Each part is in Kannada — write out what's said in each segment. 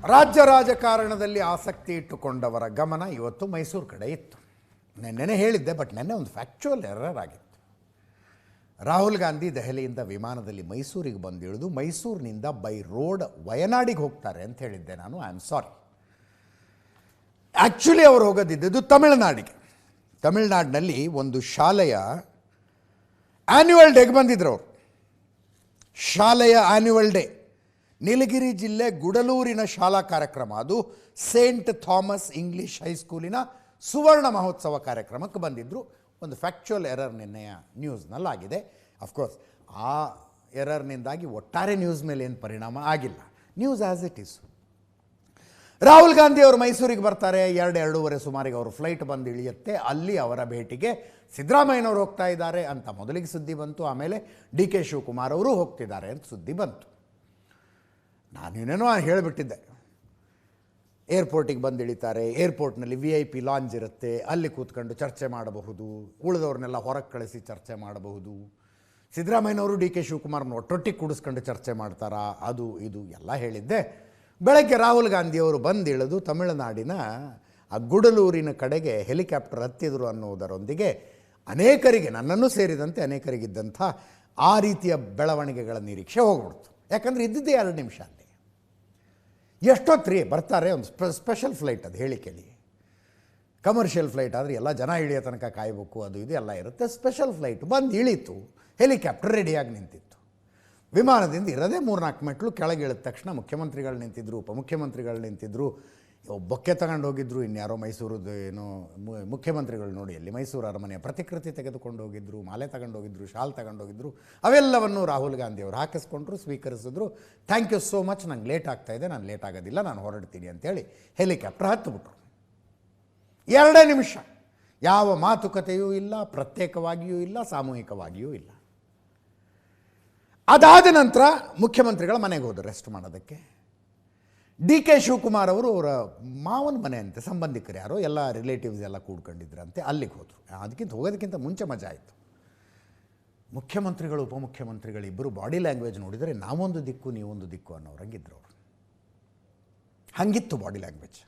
ರಾಜ್ಯ ರಾಜಕಾರಣದಲ್ಲಿ ಆಸಕ್ತಿ ಇಟ್ಟುಕೊಂಡವರ ಗಮನ ಇವತ್ತು ಮೈಸೂರು ಕಡೆ ಇತ್ತು. ನೆನ್ನೆ ಹೇಳಿದ್ದೆ, ಬಟ್ ನೆನ್ನೆ ಒಂದು ಫ್ಯಾಕ್ಚುಯಲ್ ಎರರ್ ಆಗಿತ್ತು. ರಾಹುಲ್ ಗಾಂಧಿ ದೆಹಲಿಯಿಂದ ವಿಮಾನದಲ್ಲಿ ಮೈಸೂರಿಗೆ ಬಂದಿಳಿದು ಮೈಸೂರಿನಿಂದ ಬೈ ರೋಡ್ ವಯನಾಡಿಗೆ ಹೋಗ್ತಾರೆ ಅಂತ ಹೇಳಿದ್ದೆ ನಾನು. I am sorry. ಆ್ಯಕ್ಚುಲಿ ಅವರು ಹೋಗೋದಿದ್ದು ತಮಿಳುನಾಡಿಗೆ. ತಮಿಳುನಾಡಿನಲ್ಲಿ ಒಂದು ಶಾಲೆಯ ಆ್ಯನ್ಯುವಲ್ ಡೇಗೆ ಬಂದಿದ್ರು ಅವರು. ಶಾಲೆಯ ಆ್ಯನ್ಯುವಲ್ ಡೇ ನೀಲಗಿರಿ ಜಿಲ್ಲೆ ಗುಡಲೂರಿನ ಶಾಲಾ ಕಾರ್ಯಕ್ರಮ. ಅದು ಸೇಂಟ್ ಥಾಮಸ್ ಇಂಗ್ಲಿಷ್ ಹೈಸ್ಕೂಲಿನ ಸುವರ್ಣ ಮಹೋತ್ಸವ ಕಾರ್ಯಕ್ರಮಕ್ಕೆ ಬಂದಿದ್ದರು. ಒಂದು ಫ್ಯಾಕ್ಚುಯಲ್ ಎರರ್ ನಿನ್ನೆಯ ನ್ಯೂಸ್ನಲ್ಲಾಗಿದೆ. ಅಫ್ಕೋರ್ಸ್ ಆ ಎರರ್ನಿಂದಾಗಿ ಒಟ್ಟಾರೆ ನ್ಯೂಸ್ ಮೇಲೆ ಏನು ಪರಿಣಾಮ ಆಗಿಲ್ಲ. News as it is. Rahul Gandhi ಅವರು ಮೈಸೂರಿಗೆ ಬರ್ತಾರೆ. 2-2:30 ಸುಮಾರಿಗೆ ಅವರು ಫ್ಲೈಟ್ ಬಂದು ಇಳಿಯುತ್ತೆ. ಅಲ್ಲಿ ಅವರ ಭೇಟಿಗೆ ಸಿದ್ದರಾಮಯ್ಯನವರು ಹೋಗ್ತಾ ಇದ್ದಾರೆ ಅಂತ ಮೊದಲಿಗೆ ಸುದ್ದಿ ಬಂತು. ಆಮೇಲೆ DK ಶಿವಕುಮಾರ್ ಅವರು ಹೋಗ್ತಿದ್ದಾರೆ ಅಂತ ಸುದ್ದಿ ಬಂತು. ನಾನೇನೇನೋ ಹೇಳಿಬಿಟ್ಟಿದ್ದೆ. ಏರ್ಪೋರ್ಟಿಗೆ ಬಂದು ಇಳಿತಾರೆ. ಏರ್ಪೋರ್ಟ್ನಲ್ಲಿ VIP ಲಾಂಜ್ ಇರುತ್ತೆ. ಅಲ್ಲಿ ಕೂತ್ಕೊಂಡು ಚರ್ಚೆ ಮಾಡಬಹುದು. ಉಳಿದವ್ರನ್ನೆಲ್ಲ ಹೊರಗೆ ಕಳಿಸಿ ಚರ್ಚೆ ಮಾಡಬಹುದು. ಸಿದ್ದರಾಮಯ್ಯನವರು DK ಶಿವಕುಮಾರ್ನ ಒಟ್ಟೊಟ್ಟಿಗೆ ಕೂಡಿಸ್ಕೊಂಡು ಚರ್ಚೆ ಮಾಡ್ತಾರಾ, ಅದು ಇದು ಎಲ್ಲ ಹೇಳಿದ್ದೆ. ಬೆಳಗ್ಗೆ ರಾಹುಲ್ ಗಾಂಧಿಯವರು ಬಂದಿಳಿದು ತಮಿಳುನಾಡಿನ ಆ ಗುಡಲೂರಿನ ಕಡೆಗೆ ಹೆಲಿಕಾಪ್ಟರ್ ಹತ್ತಿದ್ರು ಅನ್ನೋದರೊಂದಿಗೆ ಅನೇಕರಿಗೆ, ನನ್ನನ್ನು ಸೇರಿದಂತೆ ಅನೇಕರಿಗಿದ್ದಂಥ ಆ ರೀತಿಯ ಬೆಳವಣಿಗೆಗಳ ನಿರೀಕ್ಷೆ ಹೋಗ್ಬಿಡ್ತು. ಯಾಕಂದರೆ ಇದ್ದಿದ್ದೇ 2 ನಿಮಿಷ ಅಲ್ಲಿ. ಎಷ್ಟೊತ್ತು ರೀ ಬರ್ತಾರೆ. ಒಂದು ಸ್ಪೆಷಲ್ ಫ್ಲೈಟ್ ಅದು, ಹೇಳಿ ಕೇಳಿ. ಕಮರ್ಷಿಯಲ್ ಫ್ಲೈಟ್ ಆದರೆ ಎಲ್ಲ ಜನ ಇಳಿಯೋ ತನಕ ಕಾಯಬೇಕು, ಅದು ಇದು ಎಲ್ಲ ಇರುತ್ತೆ. ಸ್ಪೆಷಲ್ ಫ್ಲೈಟ್ ಬಂದು ಇಳೀತು. ಹೆಲಿಕಾಪ್ಟರ್ ರೆಡಿಯಾಗಿ ನಿಂತಿತ್ತು. ವಿಮಾನದಿಂದ ಇರೋದೇ 3-4 ಮೆಟ್ಲು. ಕೆಳಗೆ ಇಳಿದ ತಕ್ಷಣ ಮುಖ್ಯಮಂತ್ರಿಗಳು ನಿಂತಿದ್ದರು, ಉಪಮುಖ್ಯಮಂತ್ರಿಗಳು ನಿಂತಿದ್ದರು. ಬೊಕ್ಕೆ ತಗೊಂಡು ಹೋಗಿದ್ರು. ಇನ್ಯಾರೋ ಮೈಸೂರದ್ದು ಏನೋ ಮುಖ್ಯಮಂತ್ರಿಗಳು ನೋಡಿ ಅಲ್ಲಿ ಮೈಸೂರು ಅರಮನೆಯ ಪ್ರತಿಕೃತಿ ತೆಗೆದುಕೊಂಡು ಹೋಗಿದ್ರು, ಮಾಲೆ ತಗೊಂಡು ಹೋಗಿದ್ರು, ಶಾಲ್ ತಗೊಂಡು ಹೋಗಿದ್ರು. ಅವೆಲ್ಲವನ್ನು ರಾಹುಲ್ ಗಾಂಧಿ ಅವರು ಹಾಕಿಸ್ಕೊಂಡ್ರು, ಸ್ವೀಕರಿಸಿದ್ರು. ಥ್ಯಾಂಕ್ ಯು ಸೋ ಮಚ್, ನಂಗೆ ಲೇಟ್ ಆಗ್ತಾಯಿದೆ, ನಾನು ಲೇಟ್ ಆಗೋದಿಲ್ಲ, ನಾನು ಹೊರಡ್ತೀನಿ ಅಂತೇಳಿ ಹೆಲಿಕಾಪ್ಟರ್ ಹತ್ತಿಬಿಟ್ರು. 2 ನಿಮಿಷ. ಯಾವ ಮಾತುಕತೆಯೂ ಇಲ್ಲ, ಪ್ರತ್ಯೇಕವಾಗಿಯೂ ಇಲ್ಲ, ಸಾಮೂಹಿಕವಾಗಿಯೂ ಇಲ್ಲ. ಅದಾದ ನಂತರ ಮುಖ್ಯಮಂತ್ರಿಗಳ ಮನೆಗೆ ಹೋದರು ರೆಸ್ಟ್ ಮಾಡೋದಕ್ಕೆ. DK ಶಿವಕುಮಾರ್ ಅವರು ಅವರ ಮಾವನ ಮನೆ ಅಂತೆ, ಸಂಬಂಧಿಕರು ಯಾರೋ ಎಲ್ಲ ರಿಲೇಟಿವ್ಸ್ ಎಲ್ಲ ಕೂಡ್ಕೊಂಡಿದ್ರಂತೆ, ಅಲ್ಲಿಗೆ ಹೋದರು. ಹೋಗೋದಕ್ಕಿಂತ ಮುಂಚೆ ಮಜಾ ಆಯಿತು. ಮುಖ್ಯಮಂತ್ರಿಗಳು ಉಪಮುಖ್ಯಮಂತ್ರಿಗಳು ಇಬ್ಬರು ಬಾಡಿ ಲ್ಯಾಂಗ್ವೇಜ್ ನೋಡಿದರೆ ನಾವೊಂದು ದಿಕ್ಕು ನೀವೊಂದು ದಿಕ್ಕು ಅನ್ನೋರಂಗಿದ್ರು ಅವರು. ಹಂಗಿತ್ತು ಬಾಡಿ ಲ್ಯಾಂಗ್ವೇಜ್.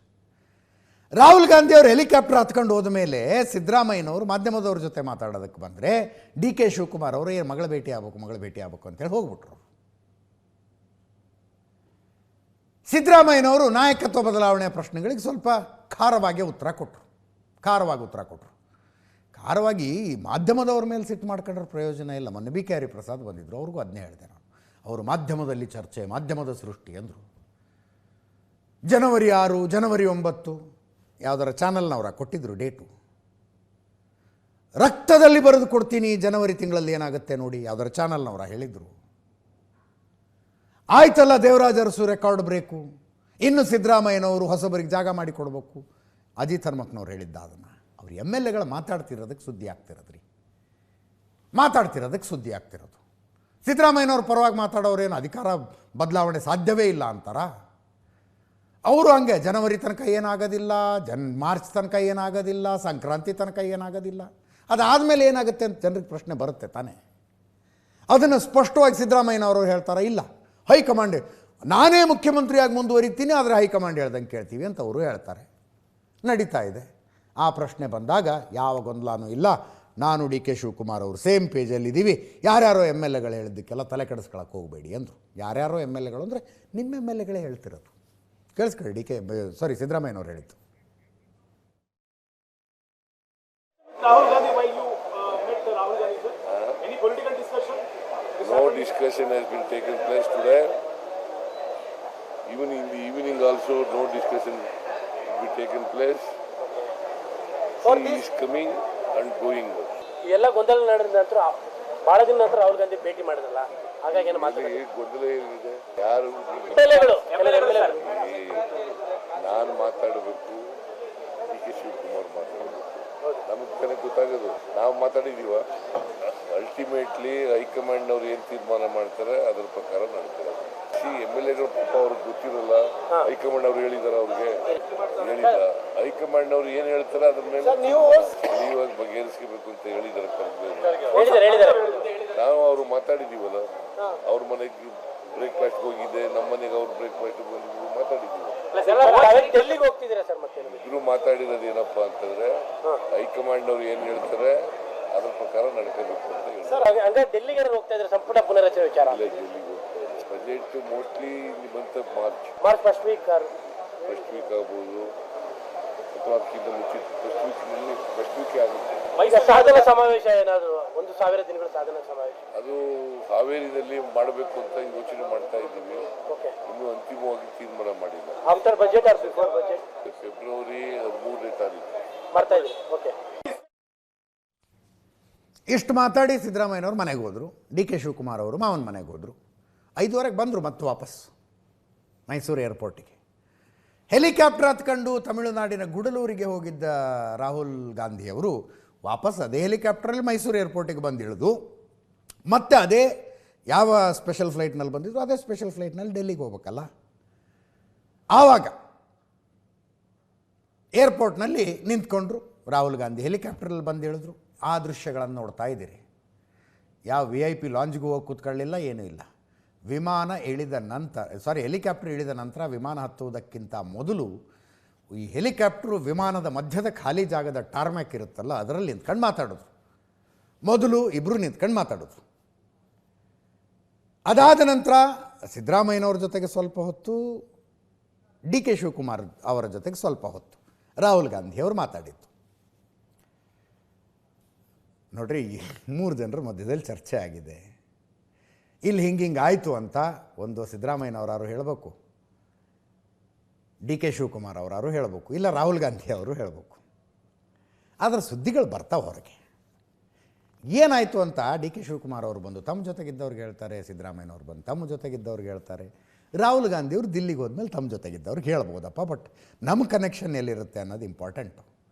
ರಾಹುಲ್ ಗಾಂಧಿ ಅವರು ಹೆಲಿಕಾಪ್ಟರ್ ಹತ್ಕೊಂಡು ಹೋದ ಮೇಲೆ ಸಿದ್ದರಾಮಯ್ಯನವರು ಮಾಧ್ಯಮದವ್ರ ಜೊತೆ ಮಾತಾಡೋದಕ್ಕೆ ಬಂದರೆ DK ಶಿವಕುಮಾರ್ ಅವರು ಮಗಳ ಭೇಟಿ ಆಗಬೇಕು ಅಂತೇಳಿ ಹೋಗ್ಬಿಟ್ರು. ಸಿದ್ದರಾಮಯ್ಯನವರು ನಾಯಕತ್ವ ಬದಲಾವಣೆಯ ಪ್ರಶ್ನೆಗಳಿಗೆ ಸ್ವಲ್ಪ ಖಾರವಾಗಿ ಉತ್ತರ ಕೊಟ್ಟರು. ಖಾರವಾಗಿ ಮಾಧ್ಯಮದವ್ರ ಮೇಲೆ ಸಿಟ್ಟು ಮಾಡ್ಕೊಂಡ್ರೆ ಪ್ರಯೋಜನ ಇಲ್ಲ. ಮೊನ್ನೆ BK ಹರಿಪ್ರಸಾದ್ ಬಂದಿದ್ದರು, ಅವ್ರಿಗೂ ಅದನ್ನೇ ಹೇಳಿದೆ ನಾನು. ಅವರು ಮಾಧ್ಯಮದಲ್ಲಿ ಚರ್ಚೆ, ಮಾಧ್ಯಮದ ಸೃಷ್ಟಿ ಅಂದರು. ಜನವರಿ 6, ಜನವರಿ 9 ಯಾವುದರ ಚಾನಲ್ನವರ ಕೊಟ್ಟಿದ್ದರು ಡೇಟು. ರಕ್ತದಲ್ಲಿ ಬರೆದು ಕೊಡ್ತೀನಿ ಜನವರಿ ತಿಂಗಳಲ್ಲಿ ಏನಾಗುತ್ತೆ ನೋಡಿ, ಯಾವುದರ ಚಾನಲ್ನವರ ಹೇಳಿದರು. ಆಯ್ತಲ್ಲ, ದೇವರಾಜ ಅರಸು ರೆಕಾರ್ಡ್ ಬ್ರೇಕು. ಇನ್ನು ಸಿದ್ದರಾಮಯ್ಯನವರು ಹೊಸಬರಿಗೆ ಜಾಗ ಮಾಡಿ ಕೊಡಬೇಕು. ಅಜಿತ್ ಹನುಮಕ್ನವ್ರು ಹೇಳಿದ್ದ ಅದನ್ನು. ಅವರು MLAಗಳು ಮಾತಾಡ್ತಿರೋದಕ್ಕೆ ಸುದ್ದಿ ಆಗ್ತಿರೋದು. ಸಿದ್ದರಾಮಯ್ಯನವ್ರ ಪರವಾಗಿ ಮಾತಾಡೋರೇನು ಅಧಿಕಾರ ಬದಲಾವಣೆ ಸಾಧ್ಯವೇ ಇಲ್ಲ ಅಂತಾರ. ಅವರು ಹಂಗೆ ಜನವರಿ ತನಕ ಏನಾಗೋದಿಲ್ಲ, ಮಾರ್ಚ್ ತನಕ ಏನಾಗೋದಿಲ್ಲ, ಸಂಕ್ರಾಂತಿ ತನಕ ಏನಾಗೋದಿಲ್ಲ, ಅದಾದಮೇಲೆ ಏನಾಗುತ್ತೆ ಅಂತ ಜನರಿಗೆ ಪ್ರಶ್ನೆ ಬರುತ್ತೆ ತಾನೇ. ಅದನ್ನು ಸ್ಪಷ್ಟವಾಗಿ ಸಿದ್ದರಾಮಯ್ಯನವರು ಹೇಳ್ತಾರೆ, ಇಲ್ಲ ಹೈಕಮಾಂಡ್, ನಾನೇ ಮುಖ್ಯಮಂತ್ರಿಯಾಗಿ ಮುಂದುವರಿತೀನಿ, ಆದರೆ ಹೈಕಮಾಂಡ್ ಹೇಳ್ದಂಗೆ ಕೇಳ್ತೀವಿ ಅಂತ ಅವರು ಹೇಳ್ತಾರೆ. ನಡೀತಾ ಇದೆ. ಆ ಪ್ರಶ್ನೆ ಬಂದಾಗ ಯಾವ ಗೊಂದಲನೂ ಇಲ್ಲ. ನಾನು DK ಶಿವಕುಮಾರ್ ಅವರು ಸೇಮ್ ಪೇಜಲ್ಲಿದ್ದೀವಿ. ಯಾರ್ಯಾರೋ MLAಗಳು ಹೇಳಿದ್ದಕ್ಕೆಲ್ಲ ತಲೆ ಕೆಡಿಸ್ಕೊಳಕ್ಕೆ ಹೋಗಬೇಡಿ ಅಂದರು. ಯಾರ್ಯಾರೋ MLAಗಳು ಅಂದರೆ ನಿಮ್ಮ MLAಗಳೇ ಹೇಳ್ತಿರೋದು. ಕೇಳಿಸ್ಕೊಳ್ಳಿ, ಸಿದ್ದರಾಮಯ್ಯನವರು ಹೇಳಿದ್ದು. Rahul Gandhi, why you met Rahul Gandhi, sir? Any political discussion? No discussion has been taken place today. Even in the evening also, no discussion will be taken place. He is coming and going. ಎಲ್ಲ ಗೊಂದಲ ನಡೆದ ನಂತರ ಬಹಳ ದಿನ ನಂತರ ರಾಹುಲ್ ಗಾಂಧಿ ಭೇಟಿ ಮಾಡಿದ್ರಲ್ಲ, ಹಾಗಾಗಿ ಏನು ಮಾತಾಡ್ತಾರೆ? ಗೊಂದಲ ಏನಿದೆ? ಯಾರು ನಾನು ಮಾತಾಡಬೇಕು, DK ಶಿವಕುಮಾರ್ ಮಾತಾಡಬೇಕು. ನಮಗೆ ಕನೆ ಗೊತ್ತಾಗೋದು, ನಾವು ಮಾತಾಡಿದೀವ. ಅಲ್ಟಿಮೇಟ್ಲಿ ಹೈಕಮಾಂಡ್ನವ್ರು ಏನು ತೀರ್ಮಾನ ಮಾಡ್ತಾರೆ ಅದ್ರ ಪ್ರಕಾರ ನಡ್ತಾರೆ. MLAಗಳು ಪಾಪ ಅವ್ರಿಗೆ ಗೊತ್ತಿರಲ್ಲ. ಹೈಕಮಾಂಡ್ ಅವ್ರು ಹೇಳಿದಾರೆ, ಅವ್ರಿಗೆ ಹೇಳಿಲ್ಲ. ಹೈಕಮಾಂಡ್ ಅವ್ರು ಏನು ಹೇಳ್ತಾರೆ ಅದ್ರ ಮೇಲೆ ಇವಾಗ ಬಗೆಹರಿಸ್ಕೋಬೇಕು ಅಂತ ಹೇಳಿದಾರೆ. ನಾವು ಅವರು ಮಾತಾಡಿದೀವಲ್ಲ, ಅವ್ರ ಮನೆಗೆ ಬ್ರೇಕ್ಫಾಸ್ಟ್ ಹೋಗಿದ್ದೆ, ನಮ್ಮ ಮನೆಗೆ ಅವ್ರು ಬ್ರೇಕ್ಫಾಸ್ಟ್ ಬಂದಿದ್ರು, ಮಾತಾಡಿದ್ದೀವಿ. ಡೆಲ್ಲಿಗೆ ಹೋಗ್ತಿದ್ದೀರಾ ಸರ್ ಮತ್ತೆ ಇಬ್ರು ಮಾತಾಡಿರೋದು ಏನಪ್ಪಾ ಅಂತಂದ್ರೆ ಹೈಕಮಾಂಡ್ ಅವ್ರು ಏನ್ ಹೇಳ್ತಾರೆ ಅದ್ರ ಪ್ರಕಾರ ನಡ್ಕೋಬೇಕು ಅಂತ ಹೇಳಿ ಸರ್. ಹಂಗಾದ್ರೆ ಡೆಲ್ಲಿಗೆ ಹೋಗ್ತಾ ಇದ್ರೆ ಸಂಪುಟ ಪುನರಚನೆ ವಿಚಾರ ಡೆಲ್ಲಿಗೆ ಹೋಗ್ತಾ ಇದೆ. Budget mostly month of March first week ಆಗ್ಬೋದು ಅಥವಾ ಅದಕ್ಕಿಂತ ಮುಂಚಿತ ಫಸ್ಟ್ ವೀಕ್ ಆಗುತ್ತೆ. ಈಗ ಸಾಧನ ಸಮಾವೇಶ ಏನಾದ್ರು 1000 ದಿನಗಳ ಸಾಧನ ಸಮಾವೇಶ ಅದು ಹಾವೇರಿಯಲ್ಲಿ ಮಾಡಬೇಕು ಅಂತ ಯೋಚನೆ ಮಾಡ್ತಾ ಇದ್ದೀವಿ. ಓಕೆ. ಇನ್ನೂ ಅಂತಿಮವಾಗಿ ತೀರ್ಮಾನ ಮಾಡಿಲ್ಲ. After budget or before budget? February 13ನೇ ತಾರೀಕು ಮಾಡ್ತಾ ಇದ್ದೀವಿ. ಓಕೆ. ಇಷ್ಟು ಮಾತಾಡಿ ಸಿದ್ದರಾಮಯ್ಯನವ್ರು ಮನೆಗೆ ಹೋದರು. ಡಿ ಕೆ ಶಿವಕುಮಾರ್ ಅವರು ಮಾವನ ಮನೆಗೆ ಹೋದರು. 5:30 ಬಂದರು ಮತ್ತೆ ವಾಪಸ್ ಮೈಸೂರು ಏರ್ಪೋರ್ಟಿಗೆ. ಹೆಲಿಕಾಪ್ಟರ್ ಹತ್ಕೊಂಡು ತಮಿಳುನಾಡಿನ ಗುಡಲೂರಿಗೆ ಹೋಗಿದ್ದ ರಾಹುಲ್ ಗಾಂಧಿಯವರು ವಾಪಸ್ ಅದೇ ಹೆಲಿಕಾಪ್ಟರಲ್ಲಿ ಮೈಸೂರು ಏರ್ಪೋರ್ಟಿಗೆ ಬಂದು ಇಳಿದು ಮತ್ತೆ ಅದೇ ಯಾವ ಸ್ಪೆಷಲ್ ಫ್ಲೈಟ್ನಲ್ಲಿ ಬಂದಿದ್ರು ಅದೇ ಸ್ಪೆಷಲ್ ಫ್ಲೈಟ್ನಲ್ಲಿ ಡೆಲ್ಲಿಗೆ ಹೋಗ್ಬೇಕಲ್ಲ. ಆವಾಗ ಏರ್ಪೋರ್ಟ್ನಲ್ಲಿ ನಿಂತ್ಕೊಂಡ್ರು ರಾಹುಲ್ ಗಾಂಧಿ. ಹೆಲಿಕಾಪ್ಟರಲ್ಲಿ ಬಂದು ಇಳಿದ್ರು. ಆ ದೃಶ್ಯಗಳನ್ನು ನೋಡ್ತಾ ಇದ್ದೀರಿ. ಯಾವ VIP ಲಾಂಜ್ಗೂ ಹೋಗಿ ಕೂತ್ಕೊಳ್ಳಿಲ್ಲ, ಏನೂ ಇಲ್ಲ. ವಿಮಾನ ಇಳಿದ ನಂತರ ಹೆಲಿಕಾಪ್ಟರ್ ಇಳಿದ ನಂತರ ವಿಮಾನ ಹತ್ತುವುದಕ್ಕಿಂತ ಮೊದಲು ಈ ಹೆಲಿಕಾಪ್ಟರು ವಿಮಾನದ ಮಧ್ಯದ ಖಾಲಿ ಜಾಗದ ಟಾರ್ಮ್ಯಾಕ್ ಇರುತ್ತಲ್ಲ ಅದರಲ್ಲಿ ನಿಂತ್ಕೊಂಡು ಮಾತಾಡೋದು. ಮೊದಲು ಇಬ್ಬರು ನಿಂತ್ಕೊಂಡು ಮಾತಾಡೋದು. ಅದಾದ ನಂತರ ಸಿದ್ದರಾಮಯ್ಯನವ್ರ ಜೊತೆಗೆ ಸ್ವಲ್ಪ ಹೊತ್ತು, ಡಿ ಕೆ ಶಿವಕುಮಾರ್ ಅವರ ಜೊತೆಗೆ ಸ್ವಲ್ಪ ಹೊತ್ತು ರಾಹುಲ್ ಗಾಂಧಿ ಅವರು ಮಾತಾಡಿದ್ದು. ನೋಡ್ರಿ, 3 ಜನರ ಮಧ್ಯದಲ್ಲಿ ಚರ್ಚೆ ಆಗಿದೆ. ಇಲ್ಲಿ ಹಿಂಗೆ ಆಯಿತು ಅಂತ ಒಂದು ಸಿದ್ದರಾಮಯ್ಯನವರಾರು ಹೇಳಬೇಕು, ಡಿ ಕೆ ಶಿವಕುಮಾರ್ ಅವರಾರು ಹೇಳಬೇಕು, ಇಲ್ಲ ರಾಹುಲ್ ಗಾಂಧಿ ಅವರು ಹೇಳಬೇಕು. ಆದರೆ ಸುದ್ದಿಗಳು ಬರ್ತಾವೆ ಹೊರಗೆ. ಏನಾಯಿತು ಅಂತ ಡಿ ಕೆ ಶಿವಕುಮಾರ್ ಅವರು ಬಂದು ತಮ್ಮ ಜೊತೆಗಿದ್ದವ್ರಿಗೆ ಹೇಳ್ತಾರೆ, ಸಿದ್ದರಾಮಯ್ಯನವ್ರು ಬಂದು ತಮ್ಮ ಜೊತೆಗಿದ್ದವ್ರಿಗೆ ಹೇಳ್ತಾರೆ, ರಾಹುಲ್ ಗಾಂಧಿಯವರು ದಿಲ್ಲಿಗೆ ಹೋದ್ಮೇಲೆ ತಮ್ಮ ಜೊತೆಗಿದ್ದವ್ರಿಗೆ ಹೇಳ್ಬೋದಪ್ಪ. ಬಟ್ ನಮ್ಮ ಕನೆಕ್ಷನ್ ಎಲ್ಲಿರುತ್ತೆ ಅನ್ನೋದು ಇಂಪಾರ್ಟೆಂಟು.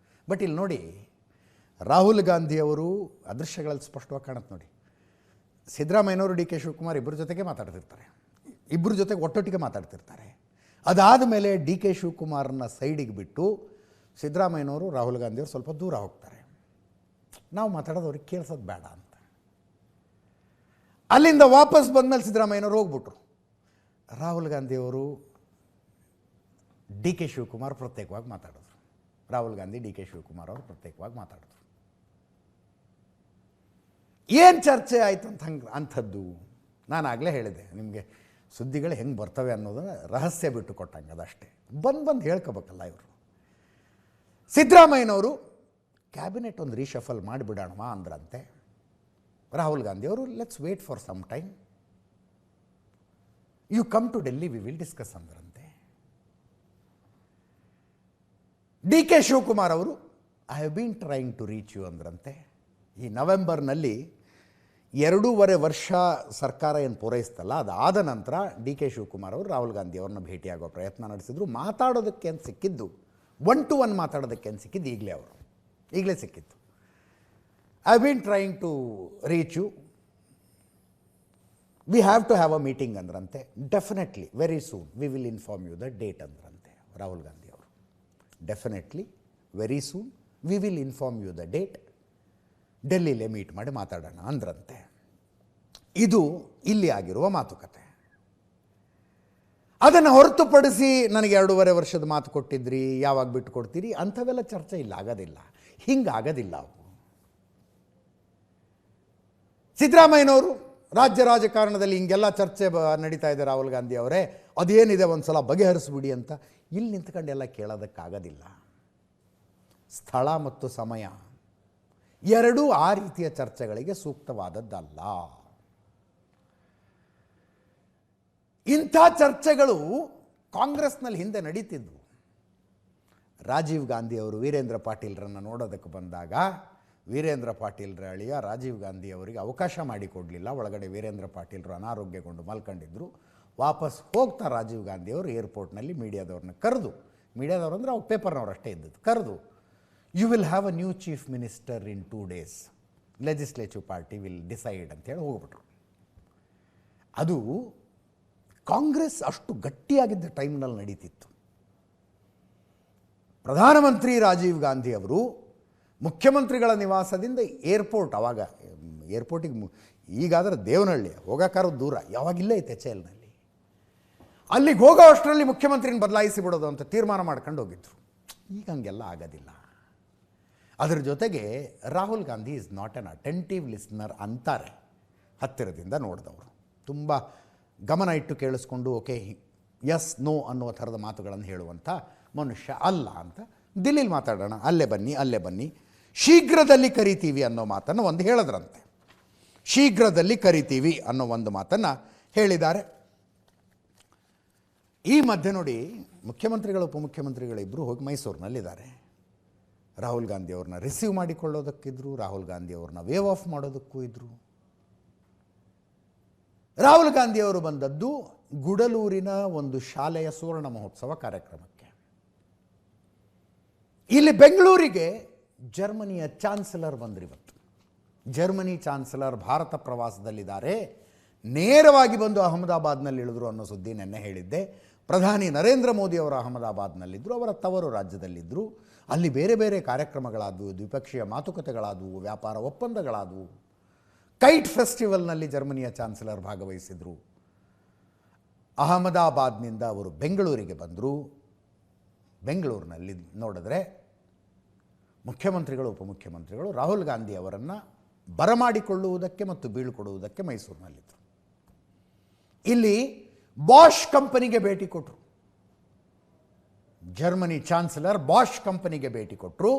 ಬಟ್ ಇಲ್ಲಿ ನೋಡಿ, ರಾಹುಲ್ ಗಾಂಧಿಯವರು ಅದೃಶ್ಯಗಳಲ್ಲಿ ಸ್ಪಷ್ಟವಾಗಿ ಕಾಣುತ್ತೆ ನೋಡಿ. ಸಿದ್ದರಾಮಯ್ಯನವರು ಡಿ ಕೆ ಶಿವಕುಮಾರ್ ಇಬ್ಬರ ಜೊತೆಗೆ ಮಾತಾಡ್ತಿರ್ತಾರೆ, ಇಬ್ಬರ ಜೊತೆಗೆ ಒಟ್ಟೊಟ್ಟಿಗೆ ಮಾತಾಡ್ತಿರ್ತಾರೆ. ಅದಾದ ಮೇಲೆ ಡಿ ಕೆ ಶಿವಕುಮಾರನ್ನ ಸೈಡಿಗೆ ಬಿಟ್ಟು ಸಿದ್ದರಾಮಯ್ಯನವರು ರಾಹುಲ್ ಗಾಂಧಿಯವರು ಸ್ವಲ್ಪ ದೂರ ಹೋಗ್ತಾರೆ. ನಾವು ಮಾತಾಡೋದು ಅವ್ರಿಗೆ ಕೇಳಿಸೋದು ಬೇಡ ಅಂತ. ಅಲ್ಲಿಂದ ವಾಪಸ್ ಬಂದಮೇಲೆ ಸಿದ್ದರಾಮಯ್ಯನವರು ಹೋಗ್ಬಿಟ್ರು. ರಾಹುಲ್ ಗಾಂಧಿಯವರು ಡಿ ಕೆ ಶಿವಕುಮಾರ್ ಪ್ರತ್ಯೇಕವಾಗಿ ಮಾತಾಡಿದ್ರು. ರಾಹುಲ್ ಗಾಂಧಿ ಡಿ ಕೆ ಶಿವಕುಮಾರ್ ಅವರು ಪ್ರತ್ಯೇಕವಾಗಿ ಮಾತಾಡಿದ್ರು. ಏನು ಚರ್ಚೆ ಆಯಿತು ಅಂಥದ್ದು ನಾನು ಆಗಲೇ ಹೇಳಿದೆ ನಿಮಗೆ. ಸುದ್ದಿಗಳು ಹೆಂಗೆ ಬರ್ತವೆ ಅನ್ನೋದನ್ನು ರಹಸ್ಯ ಬಿಟ್ಟು ಕೊಟ್ಟಂಗೆ, ಅದಷ್ಟೇ. ಬಂದು ಹೇಳ್ಕೋಬೇಕಲ್ಲ ಇವರು. ಸಿದ್ದರಾಮಯ್ಯನವರು ಕ್ಯಾಬಿನೆಟ್ ಒಂದು ರೀಶಫಲ್ ಮಾಡಿಬಿಡೋಣವಾ ಅಂದ್ರಂತೆ. ರಾಹುಲ್ ಗಾಂಧಿಯವರು let's wait for some time, you come to Delhi, we will discuss ಅಂದ್ರಂತೆ. ಡಿ ಕೆ ಶಿವಕುಮಾರ್ ಅವರು I have been trying to reach you ಅಂದ್ರಂತೆ. ಈ ನವೆಂಬರ್ನಲ್ಲಿ 2.5 ವರ್ಷ ಸರ್ಕಾರ ಏನು ಪೂರೈಸ್ತಲ್ಲ, ಅದಾದ ನಂತರ ಡಿ ಕೆ ಶಿವಕುಮಾರ್ ಅವರು ರಾಹುಲ್ ಗಾಂಧಿ ಅವ್ರನ್ನ ಭೇಟಿಯಾಗೋ ಪ್ರಯತ್ನ ನಡೆಸಿದ್ರು. ಮಾತಾಡೋದಕ್ಕೆ ಅಂತ ಸಿಕ್ಕಿದ್ದು, 1 to 1 ಮಾತಾಡೋದಕ್ಕೆ ಅಂತ ಸಿಕ್ಕಿದ್ದು ಈಗಲೇ ಸಿಕ್ಕಿತ್ತು. I been trying to reach you, we have to have a meeting ಅಂದ್ರಂತೆ. Definitely very soon we will inform you the date ಅಂದ್ರಂತೆ ರಾಹುಲ್ ಗಾಂಧಿ ಅವರು. Definitely very soon we will inform you the date, ಡೆಲ್ಲಿಲೇ ಮೀಟ್ ಮಾಡಿ ಮಾತಾಡೋಣ ಅಂದ್ರಂತೆ. ಇದು ಇಲ್ಲಿ ಆಗಿರುವ ಮಾತುಕತೆ. ಅದನ್ನು ಹೊರತುಪಡಿಸಿ ನನಗೆ 2.5 ವರ್ಷದ ಮಾತು ಕೊಟ್ಟಿದ್ರಿ, ಯಾವಾಗ ಬಿಟ್ಟು ಕೊಡ್ತೀರಿ ಅಂಥವೆಲ್ಲ ಚರ್ಚೆ ಇಲ್ಲ, ಆಗೋದಿಲ್ಲ. ಹಿಂಗಾಗೋದಿಲ್ಲ ಅವು. ಸಿದ್ದರಾಮಯ್ಯನವರು ರಾಜ್ಯ ರಾಜಕಾರಣದಲ್ಲಿ ಹಿಂಗೆಲ್ಲ ಚರ್ಚೆ ನಡೀತಾ ಇದೆ ರಾಹುಲ್ ಗಾಂಧಿ ಅವರೇ, ಅದೇನಿದೆ ಒಂದು ಸಲ ಬಗೆಹರಿಸ್ಬಿಡಿ ಅಂತ ಇಲ್ಲಿ ನಿಂತ್ಕೊಂಡೆಲ್ಲ ಕೇಳೋದಕ್ಕಾಗೋದಿಲ್ಲ. ಸ್ಥಳ ಮತ್ತು ಸಮಯ ಎರಡೂ ಆ ರೀತಿಯ ಚರ್ಚೆಗಳಿಗೆ ಸೂಕ್ತವಾದದ್ದಲ್ಲ. ಇಂಥ ಚರ್ಚೆಗಳು ಕಾಂಗ್ರೆಸ್ನಲ್ಲಿ ಹಿಂದೆ ನಡೀತಿದ್ವು. ರಾಜೀವ್ ಗಾಂಧಿ ಅವರು ವೀರೇಂದ್ರ ಪಾಟೀಲ್ರನ್ನು ನೋಡೋದಕ್ಕೆ ಬಂದಾಗ ವೀರೇಂದ್ರ ಪಾಟೀಲ್ರ ಅಳಿಯ ರಾಜೀವ್ ಗಾಂಧಿ ಅವರಿಗೆ ಅವಕಾಶ ಮಾಡಿಕೊಡಲಿಲ್ಲ. ಒಳಗಡೆ ವೀರೇಂದ್ರ ಪಾಟೀಲ್ರು ಅನಾರೋಗ್ಯಗೊಂಡು ಮಲ್ಕೊಂಡಿದ್ದರು. ವಾಪಸ್ ಹೋಗ್ತಾ ರಾಜೀವ್ ಗಾಂಧಿ ಅವರು ಏರ್ಪೋರ್ಟ್ನಲ್ಲಿ ಮೀಡಿಯಾದವ್ರನ್ನ ಕರೆದು, ಮೀಡಿಯಾದವ್ರು ಅಂದರೆ ಅವ್ರು ಪೇಪರ್ನವ್ರು ಅಷ್ಟೇ ಇದ್ದದ್ದು, ಕರೆದು you will have a new chief minister in 2 days, legislative party will decide ಅಂತೇಳಿ ಹೋಗ್ಬಿಟ್ರು. ಅದು ಕಾಂಗ್ರೆಸ್ ಅಷ್ಟು ಗಟ್ಟಿಯಾಗಿದ್ದ ಟೈಮ್ನಲ್ಲಿ ನಡೀತಿತ್ತು. ಪ್ರಧಾನಮಂತ್ರಿ ರಾಜೀವ್ ಗಾಂಧಿ ಅವರು ಮುಖ್ಯಮಂತ್ರಿಗಳ ನಿವಾಸದಿಂದ ಏರ್ಪೋರ್ಟ್, ಆವಾಗ ಏರ್ಪೋರ್ಟಿಗೆ ಈಗಾದರೆ ದೇವನಹಳ್ಳಿ ಹೋಗೋಕ್ಕಾರು ದೂರ, ಯಾವಾಗಿಲ್ಲೇ ಐತೆ HLನಲ್ಲಿ. ಅಲ್ಲಿಗೆ ಹೋಗೋ ಅಷ್ಟರಲ್ಲಿ ಮುಖ್ಯಮಂತ್ರಿನ ಬದಲಾಯಿಸಿ ಬಿಡೋದು ಅಂತ ತೀರ್ಮಾನ ಮಾಡ್ಕೊಂಡು ಹೋಗಿದ್ರು. ಈಗ ಹಂಗೆಲ್ಲ ಆಗೋದಿಲ್ಲ. ಅದರ ಜೊತೆಗೆ Rahul Gandhi is not an attentive listener ಅಂತಾರೆ ಹತ್ತಿರದಿಂದ ನೋಡಿದವರು. ತುಂಬ ಗಮನ ಇಟ್ಟು ಕೇಳಿಸ್ಕೊಂಡು ಓಕೆ ಎಸ್ ನೋ ಅನ್ನುವ ಥರದ ಮಾತುಗಳನ್ನು ಹೇಳುವಂಥ ಮನುಷ್ಯ ಅಲ್ಲ ಅಂತ. ದಿಲ್ಲಿಲಿ ಮಾತಾಡೋಣ, ಅಲ್ಲೇ ಬನ್ನಿ, ಶೀಘ್ರದಲ್ಲಿ ಕರಿತೀವಿ ಅನ್ನೋ ಮಾತನ್ನು ಒಂದು ಹೇಳಿದ್ರಂತೆ. ಶೀಘ್ರದಲ್ಲಿ ಕರಿತೀವಿ ಅನ್ನೋ ಒಂದು ಮಾತನ್ನು ಹೇಳಿದ್ದಾರೆ. ಈ ಮಧ್ಯೆ ನೋಡಿ, ಮುಖ್ಯಮಂತ್ರಿಗಳು ಉಪಮುಖ್ಯಮಂತ್ರಿಗಳಿಬ್ಬರು ಹೋಗಿ ಮೈಸೂರಿನಲ್ಲಿದ್ದಾರೆ. ರಾಹುಲ್ ಗಾಂಧಿ ಅವ್ರನ್ನ ರಿಸೀವ್ ಮಾಡಿಕೊಳ್ಳೋದಕ್ಕಿದ್ರು, ರಾಹುಲ್ ಗಾಂಧಿ ಅವ್ರನ್ನ ವೇವ್ ಆಫ್ ಮಾಡೋದಕ್ಕೂ ಇದ್ದರು. ರಾಹುಲ್ ಗಾಂಧಿ ಅವರು ಬಂದದ್ದು ಗುಡಲೂರಿನ ಒಂದು ಶಾಲೆಯ ಸುವರ್ಣ ಮಹೋತ್ಸವ ಕಾರ್ಯಕ್ರಮಕ್ಕೆ. ಇಲ್ಲಿ ಬೆಂಗಳೂರಿಗೆ ಜರ್ಮನಿಯ ಚಾನ್ಸಲರ್ ಬಂದ್ರಿವತ್ತು. ಜರ್ಮನಿ ಚಾನ್ಸಲರ್ ಭಾರತ ಪ್ರವಾಸದಲ್ಲಿದ್ದಾರೆ. ನೇರವಾಗಿ ಬಂದು ಅಹಮದಾಬಾದ್ನಲ್ಲಿ ಇಳಿದ್ರು ಅನ್ನೋ ಸುದ್ದಿ ನೆನ್ನೆ ಹೇಳಿದ್ದೆ. ಪ್ರಧಾನಿ ನರೇಂದ್ರ ಮೋದಿ ಅವರು ಅಹಮದಾಬಾದ್ನಲ್ಲಿದ್ದರು, ಅವರ ತವರು ರಾಜ್ಯದಲ್ಲಿದ್ದರು. ಅಲ್ಲಿ ಬೇರೆ ಬೇರೆ ಕಾರ್ಯಕ್ರಮಗಳಾದವು, ದ್ವಿಪಕ್ಷೀಯ ಮಾತುಕತೆಗಳಾದವು, ವ್ಯಾಪಾರ ಒಪ್ಪಂದಗಳಾದವು. ಕೈಟ್ ಫೆಸ್ಟಿವಲ್ನಲ್ಲಿ ಜರ್ಮನಿಯ ಚಾನ್ಸಲರ್ ಭಾಗವಹಿಸಿದರು. ಅಹಮದಾಬಾದ್ನಿಂದ ಅವರು ಬೆಂಗಳೂರಿಗೆ ಬಂದರು. ಬೆಂಗಳೂರಿನಲ್ಲಿ ನೋಡಿದ್ರೆ ಮುಖ್ಯಮಂತ್ರಿಗಳು ಉಪಮುಖ್ಯಮಂತ್ರಿಗಳು ರಾಹುಲ್ ಗಾಂಧಿ ಅವರನ್ನು ಬರಮಾಡಿಕೊಳ್ಳುವುದಕ್ಕೆ ಮತ್ತು ಬೀಳ್ಕೊಡುವುದಕ್ಕೆ ಮೈಸೂರಿನಲ್ಲಿದ್ದರು. ಇಲ್ಲಿ ಬಾಷ್ ಕಂಪನಿಗೆ ಭೇಟಿ ಕೊಟ್ಟರು. ಜರ್ಮನಿ ಚಾನ್ಸಲರ್ ಬಾಷ್ ಕಂಪನಿಗೆ ಭೇಟಿ ಕೊಟ್ಟರು.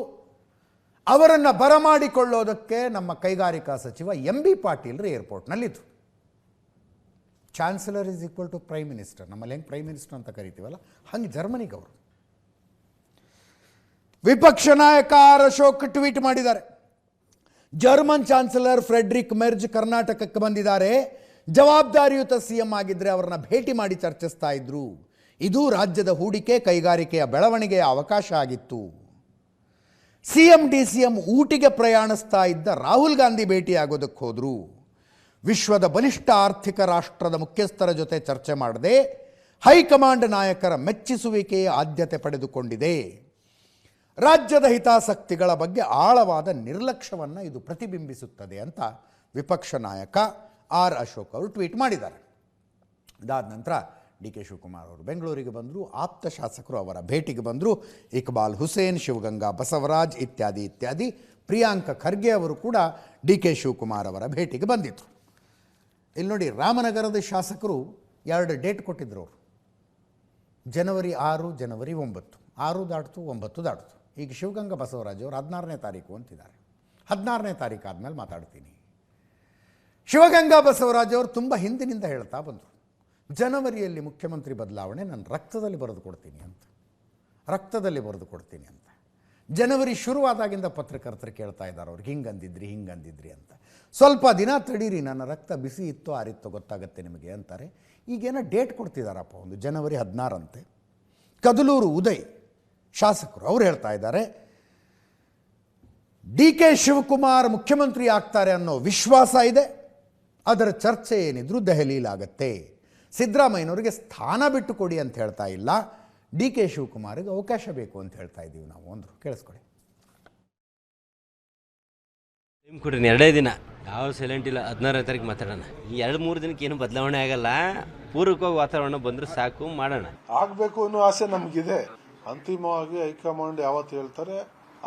ಅವರನ್ನು ಬರಮಾಡಿಕೊಳ್ಳೋದಕ್ಕೆ ನಮ್ಮ ಕೈಗಾರಿಕಾ ಸಚಿವ MB ಪಾಟೀಲ್ರು ಏರ್ಪೋರ್ಟ್ನಲ್ಲಿದ್ದರು. Chancellor is equal to prime minister. ನಮ್ಮಲ್ಲಿ ಹೆಂಗೆ ಪ್ರೈಮ್ ಮಿನಿಸ್ಟರ್ ಅಂತ ಕರಿತೀವಲ್ಲ, ಹಂಗೆ ಜರ್ಮನಿಗೆ ಅವರು. ವಿಪಕ್ಷ ನಾಯಕ ಆರ್ ಅಶೋಕ್ ಟ್ವೀಟ್ ಮಾಡಿದ್ದಾರೆ. ಜರ್ಮನ್ ಚಾನ್ಸಲರ್ ಫ್ರೆಡ್ರಿಕ್ ಮೆರ್ಜ್ ಕರ್ನಾಟಕಕ್ಕೆ ಬಂದಿದ್ದಾರೆ. ಜವಾಬ್ದಾರಿಯುತ CM ಆಗಿದ್ದರೆ ಅವರನ್ನ ಭೇಟಿ ಮಾಡಿ ಚರ್ಚಿಸ್ತಾ ಇದ್ರು. ಇದು ರಾಜ್ಯದ ಹೂಡಿಕೆ ಕೈಗಾರಿಕೆಯ ಬೆಳವಣಿಗೆಯ ಅವಕಾಶ ಆಗಿತ್ತು. CM DCM ಊಟಿಗೆ ಪ್ರಯಾಣಿಸ್ತಾ ಇದ್ದ ರಾಹುಲ್ ಗಾಂಧಿ ಭೇಟಿಯಾಗೋದಕ್ಕೆ ಹೋದರು. ವಿಶ್ವದ ಬಲಿಷ್ಠ ಆರ್ಥಿಕ ರಾಷ್ಟ್ರದ ಮುಖ್ಯಸ್ಥರ ಜೊತೆ ಚರ್ಚೆ ಮಾಡದೆ ಹೈಕಮಾಂಡ್ ನಾಯಕರ ಮೆಚ್ಚಿಸುವಿಕೆಯ ಆದ್ಯತೆ ಪಡೆದುಕೊಂಡಿದೆ. ರಾಜ್ಯದ ಹಿತಾಸಕ್ತಿಗಳ ಬಗ್ಗೆ ಆಳವಾದ ನಿರ್ಲಕ್ಷ್ಯವನ್ನು ಇದು ಪ್ರತಿಬಿಂಬಿಸುತ್ತದೆ ಅಂತ ವಿಪಕ್ಷ ನಾಯಕ ಆರ್ ಅಶೋಕ್ ಅವರು ಟ್ವೀಟ್ ಮಾಡಿದ್ದಾರೆ. ಇದಾದ ನಂತರ DK ಶಿವಕುಮಾರ್ ಅವರು ಬೆಂಗಳೂರಿಗೆ ಬಂದರು. ಆಪ್ತ ಶಾಸಕರು ಅವರ ಭೇಟಿಗೆ ಬಂದರು. ಇಕ್ಬಾಲ್ ಹುಸೇನ್, ಶಿವಗಂಗಾ ಬಸವರಾಜ್ ಇತ್ಯಾದಿ ಪ್ರಿಯಾಂಕ ಖರ್ಗೆ ಅವರು ಕೂಡ DK ಶಿವಕುಮಾರ್ ಅವರ ಭೇಟಿಗೆ ಬಂದಿದ್ದರು. ಇಲ್ಲಿ ನೋಡಿ, ರಾಮನಗರದ ಶಾಸಕರು 2 ಡೇಟ್ ಕೊಟ್ಟಿದ್ದರು ಅವರು. ಜನವರಿ 6, ಜನವರಿ 9. 6 ದಾಟ್ತು, 9 ದಾಟ್ತು. ಈಗ ಶಿವಗಂಗಾ ಬಸವರಾಜ್ ಅವರು 14ನೇ ತಾರೀಕು ಅಂತಿದ್ದಾರೆ. 14ನೇ ತಾರೀಕು ಆದಮೇಲೆ ಮಾತಾಡ್ತೀನಿ. ಶಿವಗಂಗಾ ಬಸವರಾಜ್ ಅವರು ತುಂಬ ಹಿಂದಿನಿಂದ ಹೇಳ್ತಾ ಬಂದರು, ಜನವರಿಯಲ್ಲಿ ಮುಖ್ಯಮಂತ್ರಿ ಬದಲಾವಣೆ ನಾನು ರಕ್ತದಲ್ಲಿ ಬರೆದು ಕೊಡ್ತೀನಿ ಅಂತ. ಜನವರಿ ಶುರುವಾದಾಗಿಂದ ಪತ್ರಕರ್ತರು ಕೇಳ್ತಾ ಇದ್ದಾರೆ, ಅವ್ರಿಗೆ ಹಿಂಗಂದಿದ್ರಿ ಅಂತ. ಸ್ವಲ್ಪ ದಿನ ತಡೀರಿ, ನನ್ನ ರಕ್ತ ಬಿಸಿ ಇತ್ತೋ ಆರಿತ್ತೋ ಗೊತ್ತಾಗುತ್ತೆ ನಿಮಗೆ ಅಂತಾರೆ. ಈಗೇನೋ ಡೇಟ್ ಕೊಡ್ತಿದ್ದಾರಪ್ಪ, ಒಂದು ಜನವರಿ 16 ಅಂತೆ. ಕದಲೂರು ಉದಯ್ ಶಾಸಕರು ಅವ್ರು ಹೇಳ್ತಾ ಇದ್ದಾರೆ, DK ಶಿವಕುಮಾರ್ ಮುಖ್ಯಮಂತ್ರಿ ಆಗ್ತಾರೆ ಅನ್ನೋ ವಿಶ್ವಾಸ ಇದೆ. ಅದರ ಚರ್ಚೆ ಏನಿದ್ರು ದೆಹಲಿಲಾಗತ್ತೆ. ಸಿದ್ದರಾಮಯ್ಯನವರಿಗೆ ಸ್ಥಾನ ಬಿಟ್ಟು ಕೊಡಿ ಅಂತ ಹೇಳ್ತಾ ಇಲ್ಲ, DK ಶಿವಕುಮಾರ್ಗೆ ಅವಕಾಶ ಬೇಕು ಅಂತ ಹೇಳ್ತಾ ಇದ್ದೀವಿ ನಾವು ಅಂದರು. ಕೇಳಿಸ್ಕೊಳ್ಳಿ. ಟೈಮ್ ಕೊಡ್ರಿ, 2 ದಿನ ಯಾವ ಸೈಲೆಂಟ್ ಇಲ್ಲ. 16ನೇ ತಾರೀಕು ಮಾತಾಡೋಣ. ಈ 2-3 ದಿನಕ್ಕೆ ಏನು ಬದಲಾವಣೆ ಆಗಲ್ಲ. ಪೂರಕವಾಗಿ ವಾತಾವರಣ ಬಂದರೆ ಸಾಕು, ಮಾಡೋಣ. ಆಗಬೇಕು ಅನ್ನೋ ಆಸೆ ನಮಗಿದೆ. ಅಂತಿಮವಾಗಿ ಹೈಕಮಾಂಡ್ ಯಾವತ್ತು ಹೇಳ್ತಾರೆ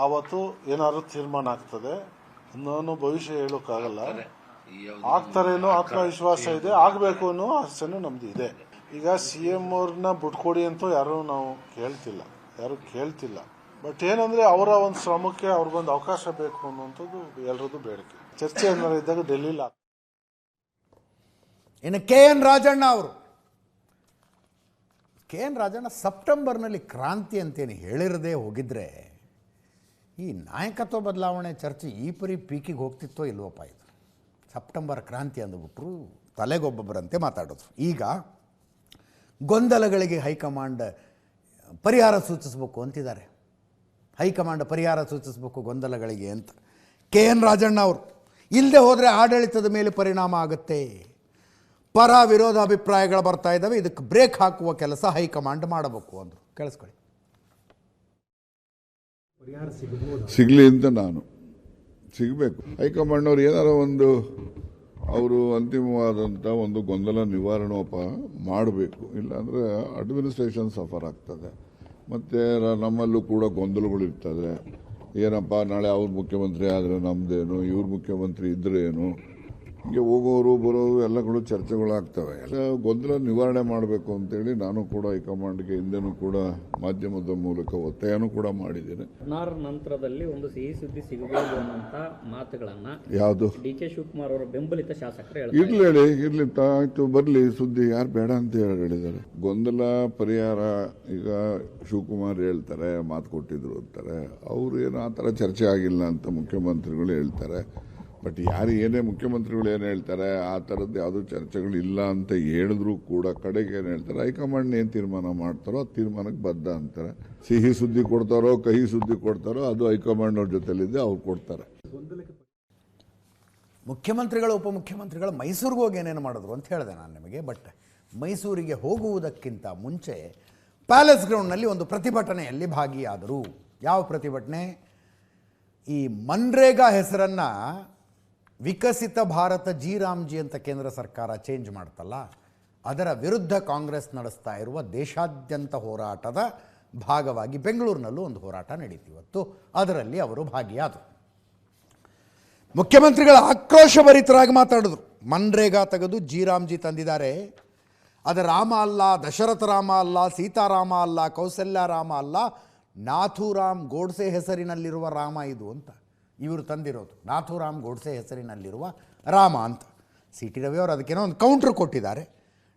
ಆವತ್ತು ಏನಾದ್ರು ತೀರ್ಮಾನ ಆಗ್ತದೆ. ನಾನು ಭವಿಷ್ಯ ಹೇಳೋಕ್ಕಾಗಲ್ಲ. ಆಗ್ತಾರೇನೋ ಆತ್ಮವಿಶ್ವಾಸ ಇದೆ, ಆಗಬೇಕು ಅನ್ನೋ ಆಸೆನೂ ನಮ್ದು ಇದೆ. ಈಗ CM ಅವ್ರನ್ನ ಬಿಟ್ಕೊಡಿ ಅಂತೂ ಯಾರು ಕೇಳ್ತಿಲ್ಲ. ಬಟ್ ಏನಂದ್ರೆ ಅವರ ಒಂದು ಶ್ರಮಕ್ಕೆ ಅವ್ರಿಗೊಂದು ಅವಕಾಶ ಬೇಕು ಅನ್ನುವಂಥದ್ದು ಎಲ್ಲರದ್ದು ಬೇಡಿಕೆ. ಚರ್ಚೆ ಏನಾದ್ರು ಇದ್ದಾಗ ಡೆಲ್ಲಿಲಿ. ಇನ್ನು KN ರಾಜಣ್ಣ ಅವರು, KN ರಾಜಣ್ಣ ಸೆಪ್ಟೆಂಬರ್ನಲ್ಲಿ ಕ್ರಾಂತಿ ಅಂತೇನು ಹೇಳಿರದೇ ಹೋಗಿದ್ರೆ ಈ ನಾಯಕತ್ವ ಬದಲಾವಣೆ ಚರ್ಚೆ ಈ ಪರಿ ಪೀಕಿಗೆ ಹೋಗ್ತಿತ್ತೋ ಇಲ್ವಪ್ಪ. ಇದು ಸೆಪ್ಟೆಂಬರ್ ಕ್ರಾಂತಿ ಅಂದ್ಬಿಟ್ರು ತಲೆಗೊಬ್ಬೊಬ್ಬರಂತೆ ಮಾತಾಡೋದು. ಈಗ ಗೊಂದಲಗಳಿಗೆ ಹೈಕಮಾಂಡ್ ಪರಿಹಾರ ಸೂಚಿಸಬೇಕು ಅಂತಿದ್ದಾರೆ. ಹೈಕಮಾಂಡ್ ಪರಿಹಾರ ಸೂಚಿಸಬೇಕು ಗೊಂದಲಗಳಿಗೆ ಅಂತ KN ರಾಜಣ್ಣ ಅವರು. ಇಲ್ಲದೆ ಹೋದರೆ ಆಡಳಿತದ ಮೇಲೆ ಪರಿಣಾಮ ಆಗುತ್ತೆ. ಪರ ವಿರೋಧ ಅಭಿಪ್ರಾಯಗಳು ಬರ್ತಾ ಇದ್ದಾವೆ, ಇದಕ್ಕೆ ಬ್ರೇಕ್ ಹಾಕುವ ಕೆಲಸ ಹೈಕಮಾಂಡ್ ಮಾಡಬೇಕು ಅಂದರು. ಕೇಳಿಸ್ಕೊಳ್ಳಿ. ಸಿಗಲಿ ಅಂತ ನಾನು ಸಿಗಬೇಕು. ಹೈಕಮಾಂಡ್ನವ್ರು ಏನಾರ ಒಂದು ಅವರು ಅಂತಿಮವಾದಂಥ ಒಂದು ಗೊಂದಲ ನಿವಾರಣೋಪ ಮಾಡಬೇಕು. ಇಲ್ಲಾಂದರೆ ಅಡ್ಮಿನಿಸ್ಟ್ರೇಷನ್ ಸಫರ್ ಆಗ್ತದೆ. ಮತ್ತು ನಮ್ಮಲ್ಲೂ ಕೂಡ ಗೊಂದಲಗಳಿರ್ತದೆ. ಏನಪ್ಪ ನಾಳೆ ಅವ್ರು ಮುಖ್ಯಮಂತ್ರಿ ಆದರೆ ನಮ್ಮದೇನು, ಇವ್ರು ಮುಖ್ಯಮಂತ್ರಿ ಇದ್ರೆ ಏನು, ಹೀಗೆ ಹೋಗೋರು ಬರೋರು ಎಲ್ಲಗಳು ಚರ್ಚೆಗಳಾಗ್ತವೆ. ಎಲ್ಲ ಗೊಂದಲ ನಿವಾರಣೆ ಮಾಡಬೇಕು ಅಂತೇಳಿ ನಾನು ಕೂಡ ಹೈಕಮಾಂಡ್ಗೆ ಹಿಂದೆನೂ ಕೂಡ ಮಾಧ್ಯಮದ ಮೂಲಕ ಒತ್ತಾಯನೂ ಕೂಡ ಮಾಡಿದ್ದೇನೆ. ನಂತರದಲ್ಲಿ ಒಂದು ಸಿಹಿ ಸುದ್ದಿ ಸಿಗಬಹುದು ಅನ್ನೋಂಥ ಮಾತುಗಳನ್ನ ಯಾವುದು DK ಶಿವಕುಮಾರ್ ಅವರ ಬೆಂಬಲಿತ ಶಾಸಕರು ಇರ್ಲಿ ಆಯ್ತು, ಬರಲಿ ಸುದ್ದಿ, ಯಾರು ಬೇಡ ಅಂತ ಹೇಳಿದ್ದಾರೆ. ಗೊಂದಲ ಪರಿಹಾರ ಈಗ ಶಿವಕುಮಾರ್ ಹೇಳ್ತಾರೆ, ಮಾತು ಕೊಟ್ಟಿದ್ರು ಅಂತಾರೆ. ಅವರು ಏನು ಆ ಥರ ಚರ್ಚೆ ಆಗಿಲ್ಲ ಅಂತ ಮುಖ್ಯಮಂತ್ರಿಗಳು ಹೇಳ್ತಾರೆ. ಬಟ್ ಯಾರು ಏನೇ ಮುಖ್ಯಮಂತ್ರಿಗಳು ಏನು ಹೇಳ್ತಾರೆ, ಆ ಥರದ್ದು ಯಾವುದೂ ಚರ್ಚೆಗಳು ಇಲ್ಲ ಅಂತ ಹೇಳಿದ್ರು ಕೂಡ ಕಡೆಗೆ ಏನು ಹೇಳ್ತಾರೆ, ಹೈಕಮಾಂಡ್ ಏನು ತೀರ್ಮಾನ ಮಾಡ್ತಾರೋ ಆ ತೀರ್ಮಾನಕ್ಕೆ ಬದ್ಧ ಅಂತಾರೆ. ಸಿಹಿ ಸುದ್ದಿ ಕೊಡ್ತಾರೋ ಕಹಿ ಸುದ್ದಿ ಕೊಡ್ತಾರೋ ಅದು ಹೈಕಮಾಂಡ್ ಅವ್ರ ಜೊತೆಲಿದೆ, ಅವ್ರು ಕೊಡ್ತಾರೆ. ಮುಖ್ಯಮಂತ್ರಿಗಳು ಉಪಮುಖ್ಯಮಂತ್ರಿಗಳು ಮೈಸೂರಿಗೆ ಹೋಗಿ ಏನೇನು ಮಾಡಿದ್ರು ಅಂತ ಹೇಳಿದೆ ನಾನು ನಿಮಗೆ. ಬಟ್ ಮೈಸೂರಿಗೆ ಹೋಗುವುದಕ್ಕಿಂತ ಮುಂಚೆ ಪ್ಯಾಲೇಸ್ ಗ್ರೌಂಡ್ನಲ್ಲಿ ಒಂದು ಪ್ರತಿಭಟನೆಯಲ್ಲಿ ಭಾಗಿಯಾದರು. ಯಾವ ಪ್ರತಿಭಟನೆ? ಈ ಮನ್ರೇಗಾ ಹೆಸರನ್ನು ವಿಕಸಿತ ಭಾರತ ರಾಮ್ಜಿ ಅಂತ ಕೇಂದ್ರ ಸರ್ಕಾರ ಚೇಂಜ್ ಮಾಡ್ತಲ್ಲ, ಅದರ ವಿರುದ್ಧ ಕಾಂಗ್ರೆಸ್ ನಡೆಸ್ತಾ ಇರುವ ದೇಶಾದ್ಯಂತ ಹೋರಾಟದ ಭಾಗವಾಗಿ ಬೆಂಗಳೂರಿನಲ್ಲೂ ಒಂದು ಹೋರಾಟ ನಡೀತು ಇವತ್ತು. ಅದರಲ್ಲಿ ಅವರು ಭಾಗಿಯಾದರು. ಮುಖ್ಯಮಂತ್ರಿಗಳ ಆಕ್ರೋಶಭರಿತರಾಗಿ ಮಾತಾಡಿದ್ರು. ಮನ್ರೇಗಾ ತೆಗೆದು ರಾಮ್ಜಿ ತಂದಿದ್ದಾರೆ, ಅದು ರಾಮ ಅಲ್ಲ, ದಶರಥ ರಾಮ ಅಲ್ಲ, ಸೀತಾರಾಮ ಅಲ್ಲ, ಕೌಸಲ್ಯ ರಾಮ ಅಲ್ಲ, ನಾಥೂರಾಮ್ ಗೋಡ್ಸೆ ಹೆಸರಿನಲ್ಲಿರುವ ರಾಮ ಇದು ಅಂತ ಇವರು ತಂದಿರೋದು. ನಾಥೂರಾಮ್ ಗೋಡ್ಸೆ ಹೆಸರಿನಲ್ಲಿರುವ ರಾಮ ಅಂತ. CT ರವಿ ಅವರು ಅದಕ್ಕೇನೋ ಒಂದು ಕೌಂಟ್ರ್ ಕೊಟ್ಟಿದ್ದಾರೆ.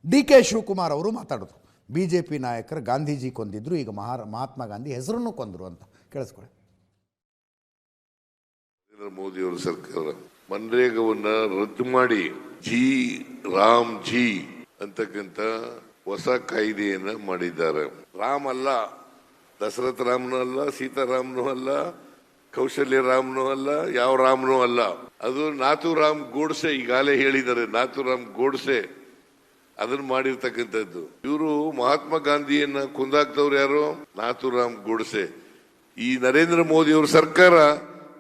DK ಶಿವಕುಮಾರ್ ಅವರು ಮಾತಾಡಿದ್ರು. BJP ನಾಯಕರು ಗಾಂಧೀಜಿ ಕೊಂದಿದ್ರು, ಈಗ ಮಹಾತ್ಮ ಗಾಂಧಿ ಹೆಸರನ್ನು ಕೊಂದರು ಅಂತ. ಕೇಳಿಸ್ಕೊಳ್ಳಿ. ನರೇಂದ್ರ ಮೋದಿ ಅವರ ಸರ್ಕಾರ ಮನ್ರೇಗಾವನ್ನ ರದ್ದು ಮಾಡಿ ರಾಮ್ಜಿ ಅಂತಕ್ಕಂಥ ಹೊಸ ಕಾಯ್ದೆಯನ್ನ ಮಾಡಿದ್ದಾರೆ. ರಾಮ್ ಅಲ್ಲ, ದಶರಥ ರಾಮನೂ ಅಲ್ಲ, ಸೀತಾರಾಮನೂ ಅಲ್ಲ, ಕೌಶಲ್ಯ ರಾಮ್ನೂ ಅಲ್ಲ, ಯಾವ ರಾಮ್ನೂ ಅಲ್ಲ, ಅದು ನಾಥೂರಾಮ್ ಗೋಡ್ಸೆ. ಈಗಾಗಲೇ ಹೇಳಿದ್ದಾರೆ, ನಾಥೂರಾಮ್ ಗೋಡ್ಸೆ ಅದನ್ನ ಮಾಡಿರ್ತಕ್ಕಂಥದ್ದು. ಇವರು ಮಹಾತ್ಮ ಗಾಂಧಿಯನ್ನ ಕೊಂದಾಕ್ತವ್ರು ಯಾರು? ನಾಥೂರಾಮ್ ಗೋಡ್ಸೆ. ಈ ನರೇಂದ್ರ ಮೋದಿ ಅವರ ಸರ್ಕಾರ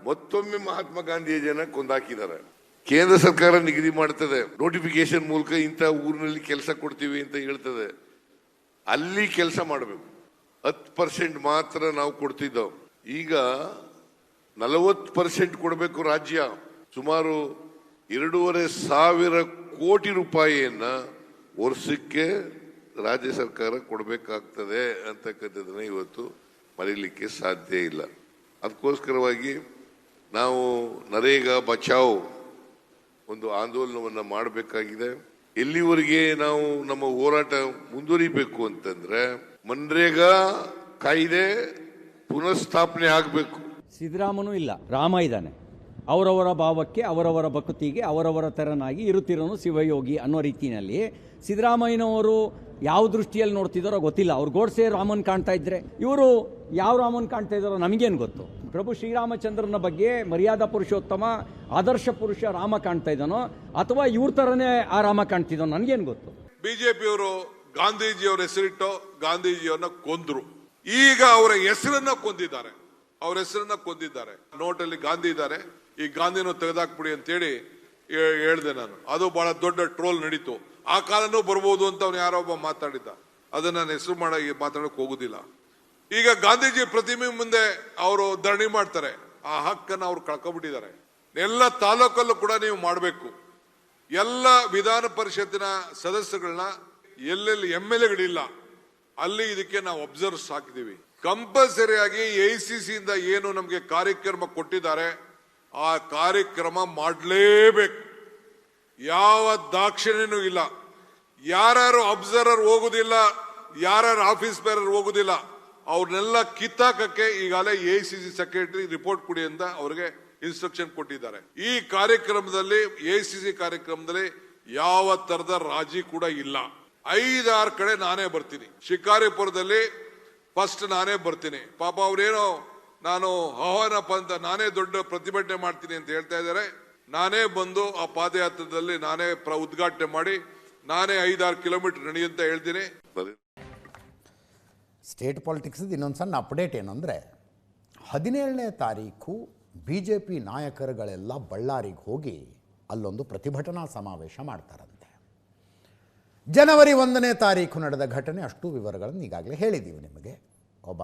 ಮತ್ತೊಮ್ಮೆ ಮಹಾತ್ಮ ಗಾಂಧಿಯನ್ನ ಕೊಂದಾಕಿದ್ದಾರೆ. ಕೇಂದ್ರ ಸರ್ಕಾರ ನಿಗದಿ ಮಾಡ್ತದೆ, ನೋಟಿಫಿಕೇಶನ್ ಮೂಲಕ ಇಂಥ ಊರಿನಲ್ಲಿ ಕೆಲಸ ಕೊಡ್ತೀವಿ ಅಂತ ಹೇಳ್ತದೆ. ಅಲ್ಲಿ ಕೆಲಸ ಮಾಡಬೇಕು. 10% ಮಾತ್ರ ನಾವು ಕೊಡ್ತಿದ್ದವು. ಈಗ 40% ಕೊಡಬೇಕು ರಾಜ್ಯ. ಸುಮಾರು 2,500 ಕೋಟಿ ರೂಪಾಯಿಯನ್ನ ವರ್ಷಕ್ಕೆ ರಾಜ್ಯ ಸರ್ಕಾರ ಕೊಡಬೇಕಾಗ್ತದೆ ಅಂತಕ್ಕಂಥದ್ದನ್ನ ಇವತ್ತು ಮರೀಲಿಕ್ಕೆ ಸಾಧ್ಯ ಇಲ್ಲ. ಅದಕ್ಕೋಸ್ಕರವಾಗಿ ನಾವು ನರೇಗಾ ಬಚಾವ್ ಒಂದು ಆಂದೋಲನವನ್ನ ಮಾಡಬೇಕಾಗಿದೆ. ಎಲ್ಲಿವರೆಗೆ ನಾವು ನಮ್ಮ ಹೋರಾಟ ಮುಂದುವರಿಬೇಕು ಅಂತಂದ್ರೆ ಮನ್ರೇಗಾ ಕಾಯ್ದೆ ಪುನಃಸ್ಥಾಪನೆ ಆಗಬೇಕು. ಸಿದ್ದರಾಮನೂ ಇಲ್ಲ, ರಾಮ ಇದ್ದಾನೆ. ಅವರವರ ಭಾವಕ್ಕೆ, ಅವರವರ ಭಕ್ತಿಗೆ ಅವರವರ ತೆರನಾಗಿ ಇರುತ್ತಿರೋನು ಶಿವಯೋಗಿ ಅನ್ನೋ ರೀತಿಯಲ್ಲಿ ಸಿದ್ದರಾಮಯ್ಯನವರು ಯಾವ ದೃಷ್ಟಿಯಲ್ಲಿ ನೋಡ್ತಿದ್ದಾರೋ ಗೊತ್ತಿಲ್ಲ. ಅವ್ರು ಗೋಡ್ಸೆ ರಾಮನ್ ಕಾಣ್ತಾ ಇದ್ರೆ ಇವರು ಯಾವ ರಾಮನ್ ಕಾಣ್ತಾ ಇದ್ದಾರೋ ನಮಗೇನು ಗೊತ್ತು. ಪ್ರಭು ಶ್ರೀರಾಮಚಂದ್ರನ ಬಗ್ಗೆ ಮರ್ಯಾದಾ ಪುರುಷೋತ್ತಮ ಆದರ್ಶ ಪುರುಷ ರಾಮ ಕಾಣ್ತಾ ಇದ್ದಾನೋ ಅಥವಾ ಇವ್ರ ತರನೇ ಆ ರಾಮ ಕಾಣ್ತಿದ್ದೋ ನನಗೇನು ಗೊತ್ತು. ಬಿಜೆಪಿಯವರು ಗಾಂಧೀಜಿಯವರ ಹೆಸರಿಟ್ಟು ಗಾಂಧೀಜಿಯವರನ್ನ ಕೊಂದ್ರು. ಈಗ ಅವರ ಹೆಸರನ್ನ ಕೊಂದಿದ್ದಾರೆ. ಅವ್ರ ಹೆಸರನ್ನ ಕೊಂದಿದ್ದಾರೆ. ನೋಟಲ್ಲಿ ಗಾಂಧಿ ಇದ್ದಾರೆ, ಈ ಗಾಂಧಿನೂ ತೆಗೆದಾಕ್ಬಿಡಿ ಅಂತೇಳಿ ಹೇಳ್ದೆ ನಾನು. ಅದು ಬಹಳ ದೊಡ್ಡ ಟ್ರೋಲ್ ನಡೀತು. ಆ ಕಾಲನೂ ಬರ್ಬೋದು ಅಂತ ಅವ್ನು ಯಾರೋ ಒಬ್ಬ ಮಾತಾಡಿದ್ದ. ಅದನ್ನ ನಾನು ಹೆಸರು ಮಾತಾಡಕ್ ಹೋಗುದಿಲ್ಲ. ಈಗ ಗಾಂಧೀಜಿ ಪ್ರತಿಮೆ ಮುಂದೆ ಅವರು ಧರಣಿ ಮಾಡ್ತಾರೆ. ಆ ಹಕ್ಕನ್ನು ಅವ್ರು ಕಳ್ಕೊಬಿಟ್ಟಿದ್ದಾರೆ. ಎಲ್ಲ ತಾಲೂಕಲ್ಲೂ ಕೂಡ ನೀವು ಮಾಡಬೇಕು. ಎಲ್ಲ ವಿಧಾನ ಪರಿಷತ್ತಿನ ಸದಸ್ಯಗಳನ್ನ ಎಲ್ಲೆಲ್ಲಿ MLAಗಳಿಲ್ಲ ಅಲ್ಲಿ ಇದಕ್ಕೆ ನಾವು ಅಬ್ಸರ್ವ್ಸ್ ಹಾಕಿದೀವಿ. ಕಂಪಲ್ಸರಿ ಆಗಿ AICC ಇಂದ ಏನು ನಮಗೆ ಕಾರ್ಯಕ್ರಮ ಕೊಟ್ಟಿದ್ದಾರೆ ಆ ಕಾರ್ಯಕ್ರಮ ಮಾಡಲೇಬೇಕು. ಯಾವ ದಾಕ್ಷಿಣ್ಯನೂ ಇಲ್ಲ. ಯಾರು ಅಬ್ಸರ್ವರ್ ಹೋಗುದಿಲ್ಲ, ಯಾರು ಆಫೀಸ್ ಬೇರರ್ ಹೋಗುದಿಲ್ಲ, ಅವ್ರನ್ನೆಲ್ಲ ಕಿತ್ತಾಕಕ್ಕೆ ಈಗಾಗಲೇ AICC ಸೆಕ್ರೆಟರಿ ರಿಪೋರ್ಟ್ ಕೊಡಿ ಅಂತ ಅವ್ರಿಗೆ ಇನ್ಸ್ಟ್ರಕ್ಷನ್ ಕೊಟ್ಟಿದ್ದಾರೆ. ಈ ಕಾರ್ಯಕ್ರಮದಲ್ಲಿ AICC ಕಾರ್ಯಕ್ರಮದಲ್ಲಿ ಯಾವ ತರದ ರಾಜಿ ಕೂಡ ಇಲ್ಲ. 5-6 ಕಡೆ ನಾನೇ ಬರ್ತೀನಿ. ಶಿಕಾರಿಪುರದಲ್ಲಿ ಫಸ್ಟ್ ನಾನೇ ಬರ್ತೀನಿ. ಪಾಪ ಅವ್ರೇನೋ ನಾನು ಆಹ್ವಾನಪ್ಪ ಅಂತ ನಾನೇ ದೊಡ್ಡ ಪ್ರತಿಭಟನೆ ಮಾಡ್ತೀನಿ ಅಂತ ಹೇಳ್ತಾ ಇದ್ದಾರೆ. ನಾನೇ ಬಂದು ಆ ಪಾದಯಾತ್ರದಲ್ಲಿ ನಾನೇ ಉದ್ಘಾಟನೆ ಮಾಡಿ ನಾನೇ 5-6 ಕಿಲೋಮೀಟರ್ ನಡಿ ಅಂತ ಹೇಳ್ತೀನಿ. ಸ್ಟೇಟ್ ಪಾಲಿಟಿಕ್ಸ್ ಇನ್ನೊಂದು ಸಣ್ಣ ಅಪ್ಡೇಟ್ ಏನು ಅಂದರೆ 17ನೇ ತಾರೀಕು BJP ನಾಯಕರುಗಳೆಲ್ಲ ಬಳ್ಳಾರಿಗೆ ಹೋಗಿ ಅಲ್ಲೊಂದು ಪ್ರತಿಭಟನಾ ಸಮಾವೇಶ ಮಾಡ್ತಾರಂತೆ. ಜನವರಿ 1ನೇ ತಾರೀಕು ನಡೆದ ಘಟನೆ ಅಷ್ಟು ವಿವರಗಳನ್ನು ಈಗಾಗಲೇ ಹೇಳಿದ್ದೀವಿ ನಿಮಗೆ. ಒಬ್ಬ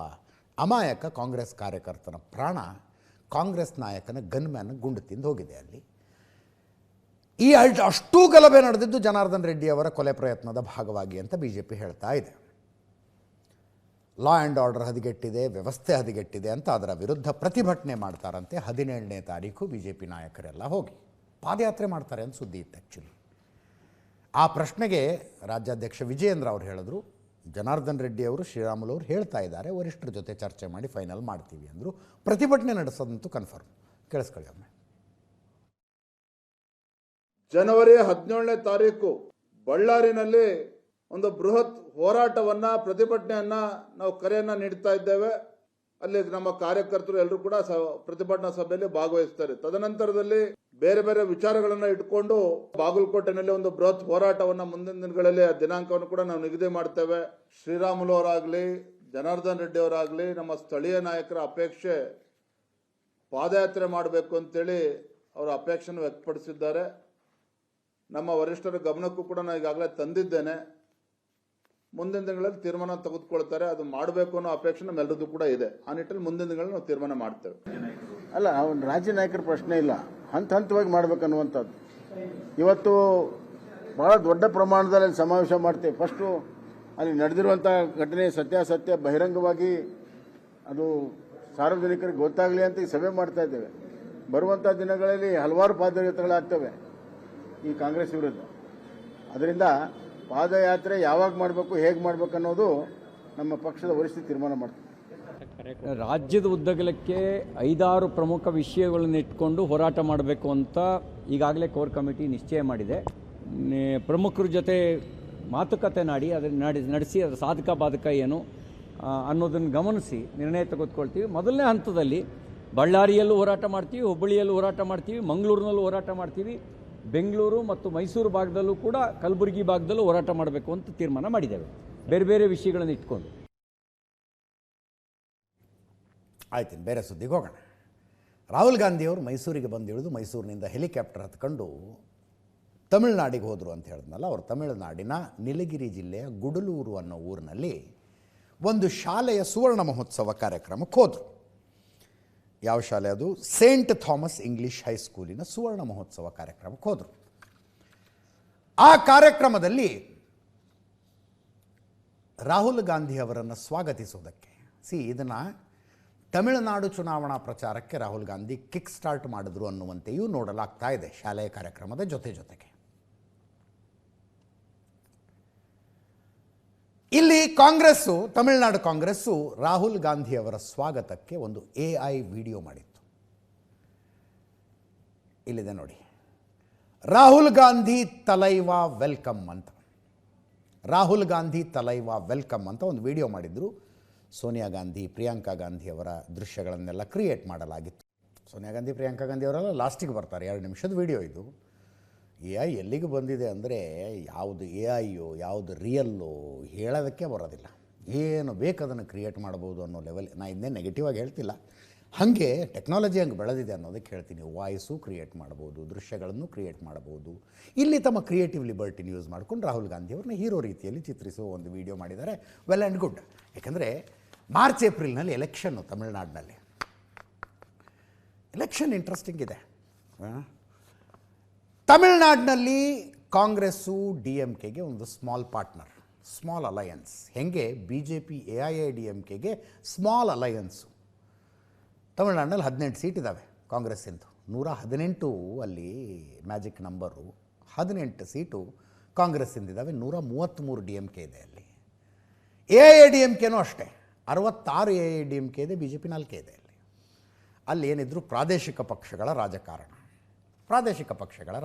ಅಮಾಯಕ ಕಾಂಗ್ರೆಸ್ ಕಾರ್ಯಕರ್ತನ ಪ್ರಾಣ ಕಾಂಗ್ರೆಸ್ ನಾಯಕನ ಗನ್ಮ್ಯಾನ್ ಗುಂಡು ತಿಂದು ಹೋಗಿದೆ. ಅಲ್ಲಿ ಈ ಅಷ್ಟೂ ಗಲಭೆ ನಡೆದಿದ್ದು ಜನಾರ್ದನ್ ರೆಡ್ಡಿ ಅವರ ಕೊಲೆ ಪ್ರಯತ್ನದ ಭಾಗವಾಗಿ ಅಂತ BJP ಹೇಳ್ತಾ ಇದೆ. ಲಾ ಆ್ಯಂಡ್ ಆರ್ಡರ್ ಹದಗೆಟ್ಟಿದೆ, ವ್ಯವಸ್ಥೆ ಹದಗೆಟ್ಟಿದೆ ಅಂತ ಅದರ ವಿರುದ್ಧ ಪ್ರತಿಭಟನೆ ಮಾಡ್ತಾರಂತೆ. 17ನೇ ತಾರೀಕು BJP ನಾಯಕರೆಲ್ಲ ಹೋಗಿ ಪಾದಯಾತ್ರೆ ಮಾಡ್ತಾರೆ ಅಂತ ಸುದ್ದಿ ಇತ್ತು. ಆ್ಯಕ್ಚುಲಿ ಆ ಪ್ರಶ್ನೆಗೆ ರಾಜ್ಯಾಧ್ಯಕ್ಷ ವಿಜಯೇಂದ್ರ ಅವರು ಹೇಳಿದ್ರು, ಜನಾರ್ದನ್ ರೆಡ್ಡಿ ಅವರು ಶ್ರೀರಾಮುಲು ಅವರು ಹೇಳ್ತಾ ಇದ್ದಾರೆ ವರಿಷ್ಠರ ಜೊತೆ ಚರ್ಚೆ ಮಾಡಿ ಫೈನಲ್ ಮಾಡ್ತೀವಿ ಅಂದರು. ಪ್ರತಿಭಟನೆ ನಡೆಸೋದಂತೂ ಕನ್ಫರ್ಮ್. ಕೇಳಿಸ್ಕೊಳ್ಳಿ ಒಮ್ಮೆ. ಜನವರಿ 17ನೇ ತಾರೀಕು ಬಳ್ಳಾರಿನಲ್ಲಿ ಒಂದು ಬೃಹತ್ ಹೋರಾಟವನ್ನ, ಪ್ರತಿಭಟನೆಯನ್ನ ನಾವು ಕರೆಯನ್ನ ನೀಡ್ತಾ ಇದ್ದೇವೆ. ಅಲ್ಲಿ ನಮ್ಮ ಕಾರ್ಯಕರ್ತರು ಎಲ್ಲರೂ ಕೂಡ ಪ್ರತಿಭಟನಾ ಸಭೆಯಲ್ಲಿ ಭಾಗವಹಿಸ್ತಾರೆ. ತದನಂತರದಲ್ಲಿ ಬೇರೆ ಬೇರೆ ವಿಚಾರಗಳನ್ನ ಇಟ್ಕೊಂಡು ಬಾಗಲಕೋಟೆನಲ್ಲಿ ಒಂದು ಬೃಹತ್ ಹೋರಾಟವನ್ನ ಮುಂದಿನ ದಿನಗಳಲ್ಲಿ ಆ ದಿನಾಂಕವನ್ನು ಕೂಡ ನಾವು ನಿಗದಿ ಮಾಡ್ತೇವೆ. ಶ್ರೀರಾಮುಲು ಅವರಾಗ್ಲಿ, ಜನಾರ್ದನ್ ರೆಡ್ಡಿ ಅವರಾಗ್ಲಿ, ನಮ್ಮ ಸ್ಥಳೀಯ ನಾಯಕರ ಅಪೇಕ್ಷೆ ಪಾದಯಾತ್ರೆ ಮಾಡಬೇಕು ಅಂತೇಳಿ ಅವರ ಅಪೇಕ್ಷೆಯನ್ನು ವ್ಯಕ್ತಪಡಿಸಿದ್ದಾರೆ. ನಮ್ಮ ವರಿಷ್ಠರ ಗಮನಕ್ಕೂ ಕೂಡ ನಾನು ಈಗಾಗಲೇ ತಂದಿದ್ದೇನೆ. ಮುಂದಿನ ದಿನಗಳಲ್ಲಿ ತೀರ್ಮಾನ ತೆಗೆದುಕೊಳ್ತಾರೆ. ಅದು ಮಾಡಬೇಕು ಅನ್ನೋ ಅಪೇಕ್ಷೆ ನಮ್ಮೆಲ್ಲರದ್ದು ಕೂಡ ಇದೆ. ಆ ನಿಟ್ಟಿನಲ್ಲಿ ಮುಂದಿನ ದಿನಗಳಲ್ಲಿ ನಾವು ತೀರ್ಮಾನ ಮಾಡ್ತೇವೆ. ಅಲ್ಲ, ರಾಜ್ಯ ನಾಯಕರ ಪ್ರಶ್ನೆ ಇಲ್ಲ, ಹಂತ ಹಂತವಾಗಿ ಮಾಡ್ಬೇಕನ್ನುವಂಥದ್ದು. ಇವತ್ತು ಬಹಳ ದೊಡ್ಡ ಪ್ರಮಾಣದಲ್ಲಿ ಸಮಾವೇಶ ಮಾಡ್ತೇವೆ. ಫಸ್ಟು ಅಲ್ಲಿ ನಡೆದಿರುವಂಥ ಘಟನೆ ಸತ್ಯಾಸತ್ಯ ಬಹಿರಂಗವಾಗಿ ಅದು ಸಾರ್ವಜನಿಕರಿಗೆ ಗೊತ್ತಾಗಲಿ ಅಂತ ಈ ಸಭೆ ಮಾಡ್ತಾ ಇದ್ದೇವೆ. ಬರುವಂಥ ದಿನಗಳಲ್ಲಿ ಹಲವಾರು ಪಾದಯಾತ್ರೆಗಳಾಗ್ತವೆ ಈ ಕಾಂಗ್ರೆಸ್ ವಿರುದ್ಧ. ಅದರಿಂದ ಪಾದಯಾತ್ರೆ ಯಾವಾಗ ಮಾಡಬೇಕು, ಹೇಗೆ ಮಾಡಬೇಕು ಅನ್ನೋದು ನಮ್ಮ ಪಕ್ಷದ ವರಿಷ್ಠ ತೀರ್ಮಾನ ಮಾಡ್ತಾರೆ. ರಾಜ್ಯದ ಉದ್ದಗಲಕ್ಕೆ 5-6 ಪ್ರಮುಖ ವಿಷಯಗಳನ್ನು ಇಟ್ಕೊಂಡು ಹೋರಾಟ ಮಾಡಬೇಕು ಅಂತ ಈಗಾಗಲೇ ಕೋರ್ ಕಮಿಟಿ ನಿಶ್ಚಯ ಮಾಡಿದೆ. ಪ್ರಮುಖರ ಜೊತೆ ಮಾತುಕತೆ ನಡೆಸಿ ಅದರ ಸಾಧಕ ಬಾಧಕ ಏನು ಅನ್ನೋದನ್ನು ಗಮನಿಸಿ ನಿರ್ಣಯ ತೆಗೆದುಕೊಳ್ತೀವಿ. ಮೊದಲನೇ ಹಂತದಲ್ಲಿ ಬಳ್ಳಾರಿಯಲ್ಲೂ ಹೋರಾಟ ಮಾಡ್ತೀವಿ, ಹುಬ್ಬಳ್ಳಿಯಲ್ಲೂ ಹೋರಾಟ ಮಾಡ್ತೀವಿ, ಮಂಗಳೂರಿನಲ್ಲೂ ಹೋರಾಟ ಮಾಡ್ತೀವಿ, ಬೆಂಗಳೂರು ಮತ್ತು ಮೈಸೂರು ಭಾಗದಲ್ಲೂ ಕೂಡ, ಕಲಬುರಗಿ ಭಾಗದಲ್ಲೂ ಹೋರಾಟ ಮಾಡಬೇಕು ಅಂತ ತೀರ್ಮಾನ ಮಾಡಿದ್ದೇವೆ, ಬೇರೆ ಬೇರೆ ವಿಷಯಗಳನ್ನು ಇಟ್ಕೊಂಡು. ಆಯ್ತು, ಬೇರೆ ಸುದ್ದಿಗೆ ಹೋಗೋಣ. ರಾಹುಲ್ ಗಾಂಧಿಯವರು ಮೈಸೂರಿಗೆ ಬಂದಿಳಿದು ಮೈಸೂರಿನಿಂದ ಹೆಲಿಕಾಪ್ಟರ್ ಹತ್ಕೊಂಡು ತಮಿಳುನಾಡಿಗೆ ಹೋದರು ಅಂತ ಹೇಳಿದ್ನಲ್ಲ. ಅವರು ತಮಿಳುನಾಡಿನ ನೀಲಗಿರಿ ಜಿಲ್ಲೆಯ ಗುಡಲೂರು ಅನ್ನೋ ಊರಿನಲ್ಲಿ ಒಂದು ಶಾಲೆಯ ಸುವರ್ಣ ಮಹೋತ್ಸವ ಕಾರ್ಯಕ್ರಮಕ್ಕೆ ಹೋದರು. ಯಾವ ಶಾಲೆ ಅದು? ಸೇಂಟ್ ಥಾಮಸ್ ಇಂಗ್ಲಿಷ್ ಹೈಸ್ಕೂಲಿನ ಸುವರ್ಣ ಮಹೋತ್ಸವ ಕಾರ್ಯಕ್ರಮಕ್ಕೆ ಹೋದರು. ಆ ಕಾರ್ಯಕ್ರಮದಲ್ಲಿ ರಾಹುಲ್ ಗಾಂಧಿ ಅವರನ್ನು ಸ್ವಾಗತಿಸೋದಕ್ಕೆ ಇದನ್ನು ತಮಿಳುನಾಡು ಚುನಾವಣಾ ಪ್ರಚಾರಕ್ಕೆ ರಾಹುಲ್ ಗಾಂಧಿ ಕಿಕ್ ಸ್ಟಾರ್ಟ್ ಮಾಡಿದ್ರು ಅನ್ನುವಂತೆಯೂ ನೋಡಲಾಗ್ತಾ ಇದೆ ಶಾಲೆಯ ಕಾರ್ಯಕ್ರಮದ ಜೊತೆಗೆ. ಇಲ್ಲಿ ಕಾಂಗ್ರೆಸ್ಸು, ತಮಿಳುನಾಡು ಕಾಂಗ್ರೆಸ್ಸು ರಾಹುಲ್ ಗಾಂಧಿ ಅವರ ಸ್ವಾಗತಕ್ಕೆ ಒಂದು AI ವಿಡಿಯೋ ಮಾಡಿತ್ತು. ಇಲ್ಲಿದೆ ನೋಡಿ, ರಾಹುಲ್ ಗಾಂಧಿ ತಲೈವಾ ವೆಲ್ಕಮ್ ಅಂತ, ರಾಹುಲ್ ಗಾಂಧಿ ತಲೈವಾ ವೆಲ್ಕಮ್ ಅಂತ ಒಂದು ವಿಡಿಯೋ ಮಾಡಿದ್ರು. ಸೋನಿಯಾ ಗಾಂಧಿ, ಪ್ರಿಯಾಂಕಾ ಗಾಂಧಿ ಅವರ ದೃಶ್ಯಗಳನ್ನೆಲ್ಲ ಕ್ರಿಯೇಟ್ ಮಾಡಲಾಗಿತ್ತು. ಸೋನಿಯಾ ಗಾಂಧಿ, ಪ್ರಿಯಾಂಕಾ ಗಾಂಧಿ ಅವರೆಲ್ಲ ಲಾಸ್ಟಿಗೆ ಬರ್ತಾರೆ. 2 ನಿಮಿಷದ ವಿಡಿಯೋ ಇದು. AI ಎಲ್ಲಿಗೆ ಬಂದಿದೆ ಅಂದರೆ ಯಾವುದು AIಯೋ ಯಾವುದು ರಿಯಲ್ಲು ಹೇಳೋದಕ್ಕೆ ಬರೋದಿಲ್ಲ. ಏನು ಬೇಕು ಅದನ್ನು ಕ್ರಿಯೇಟ್ ಮಾಡ್ಬೋದು ಅನ್ನೋ ಲೆವೆಲ್. ನಾನು ಇದನ್ನೇ ನೆಗೆಟಿವ್ ಆಗಿ ಹೇಳ್ತಿಲ್ಲ, ಹಾಗೆ ಟೆಕ್ನಾಲಜಿ ಹಂಗೆ ಬೆಳೆದಿದೆ ಅನ್ನೋದಕ್ಕೆ ಹೇಳ್ತೀನಿ. ವಾಯ್ಸು ಕ್ರಿಯೇಟ್ ಮಾಡ್ಬೋದು, ದೃಶ್ಯಗಳನ್ನು ಕ್ರಿಯೇಟ್ ಮಾಡ್ಬೋದು. ಇಲ್ಲಿ ತಮ್ಮ ಕ್ರಿಯೇಟಿವ್ ಲಿಬರ್ಟಿನ ಯೂಸ್ ಮಾಡ್ಕೊಂಡು ರಾಹುಲ್ ಗಾಂಧಿ ಅವ್ರನ್ನ ಹೀರೋ ರೀತಿಯಲ್ಲಿ ಚಿತ್ರಿಸುವ ಒಂದು ವಿಡಿಯೋ ಮಾಡಿದ್ದಾರೆ. Well and good. ಯಾಕಂದರೆ ಮಾರ್ಚ್ ಏಪ್ರಿಲ್ನಲ್ಲಿ ಎಲೆಕ್ಷನ್ನು ತಮಿಳುನಾಡಿನಲ್ಲಿ. ಎಲೆಕ್ಷನ್ ಇಂಟ್ರೆಸ್ಟಿಂಗ್ ಇದೆ. ತಮಿಳುನಾಡಿನಲ್ಲಿ ಕಾಂಗ್ರೆಸ್ಸು DMKಗೆ ಒಂದು ಸ್ಮಾಲ್ ಪಾರ್ಟ್ನರ್, ಸ್ಮಾಲ್ ಅಲಯನ್ಸ್. ಹೆಂಗೆ BJP AIADMKಗೆ ಸ್ಮಾಲ್ ಅಲಯನ್ಸು. ತಮಿಳುನಾಡಿನಲ್ಲಿ 18 ಸೀಟ್ ಇದ್ದಾವೆ ಕಾಂಗ್ರೆಸ್ಸಿಂದು. 118 ಅಲ್ಲಿ ಮ್ಯಾಜಿಕ್ ನಂಬರು. 18 ಸೀಟು ಕಾಂಗ್ರೆಸ್ಸಿಂದಿದ್ದಾವೆ, 133 DMK ಇದೆ ಅಲ್ಲಿ. AIADMKನೂ ಅಷ್ಟೇ, 66 AIADMK ಇದೆ, BJP 4 ಇದೆ ಅಲ್ಲಿ. ಅಲ್ಲಿ ಏನಿದ್ರು ಪ್ರಾದೇಶಿಕ ಪಕ್ಷಗಳ ರಾಜಕಾರಣ.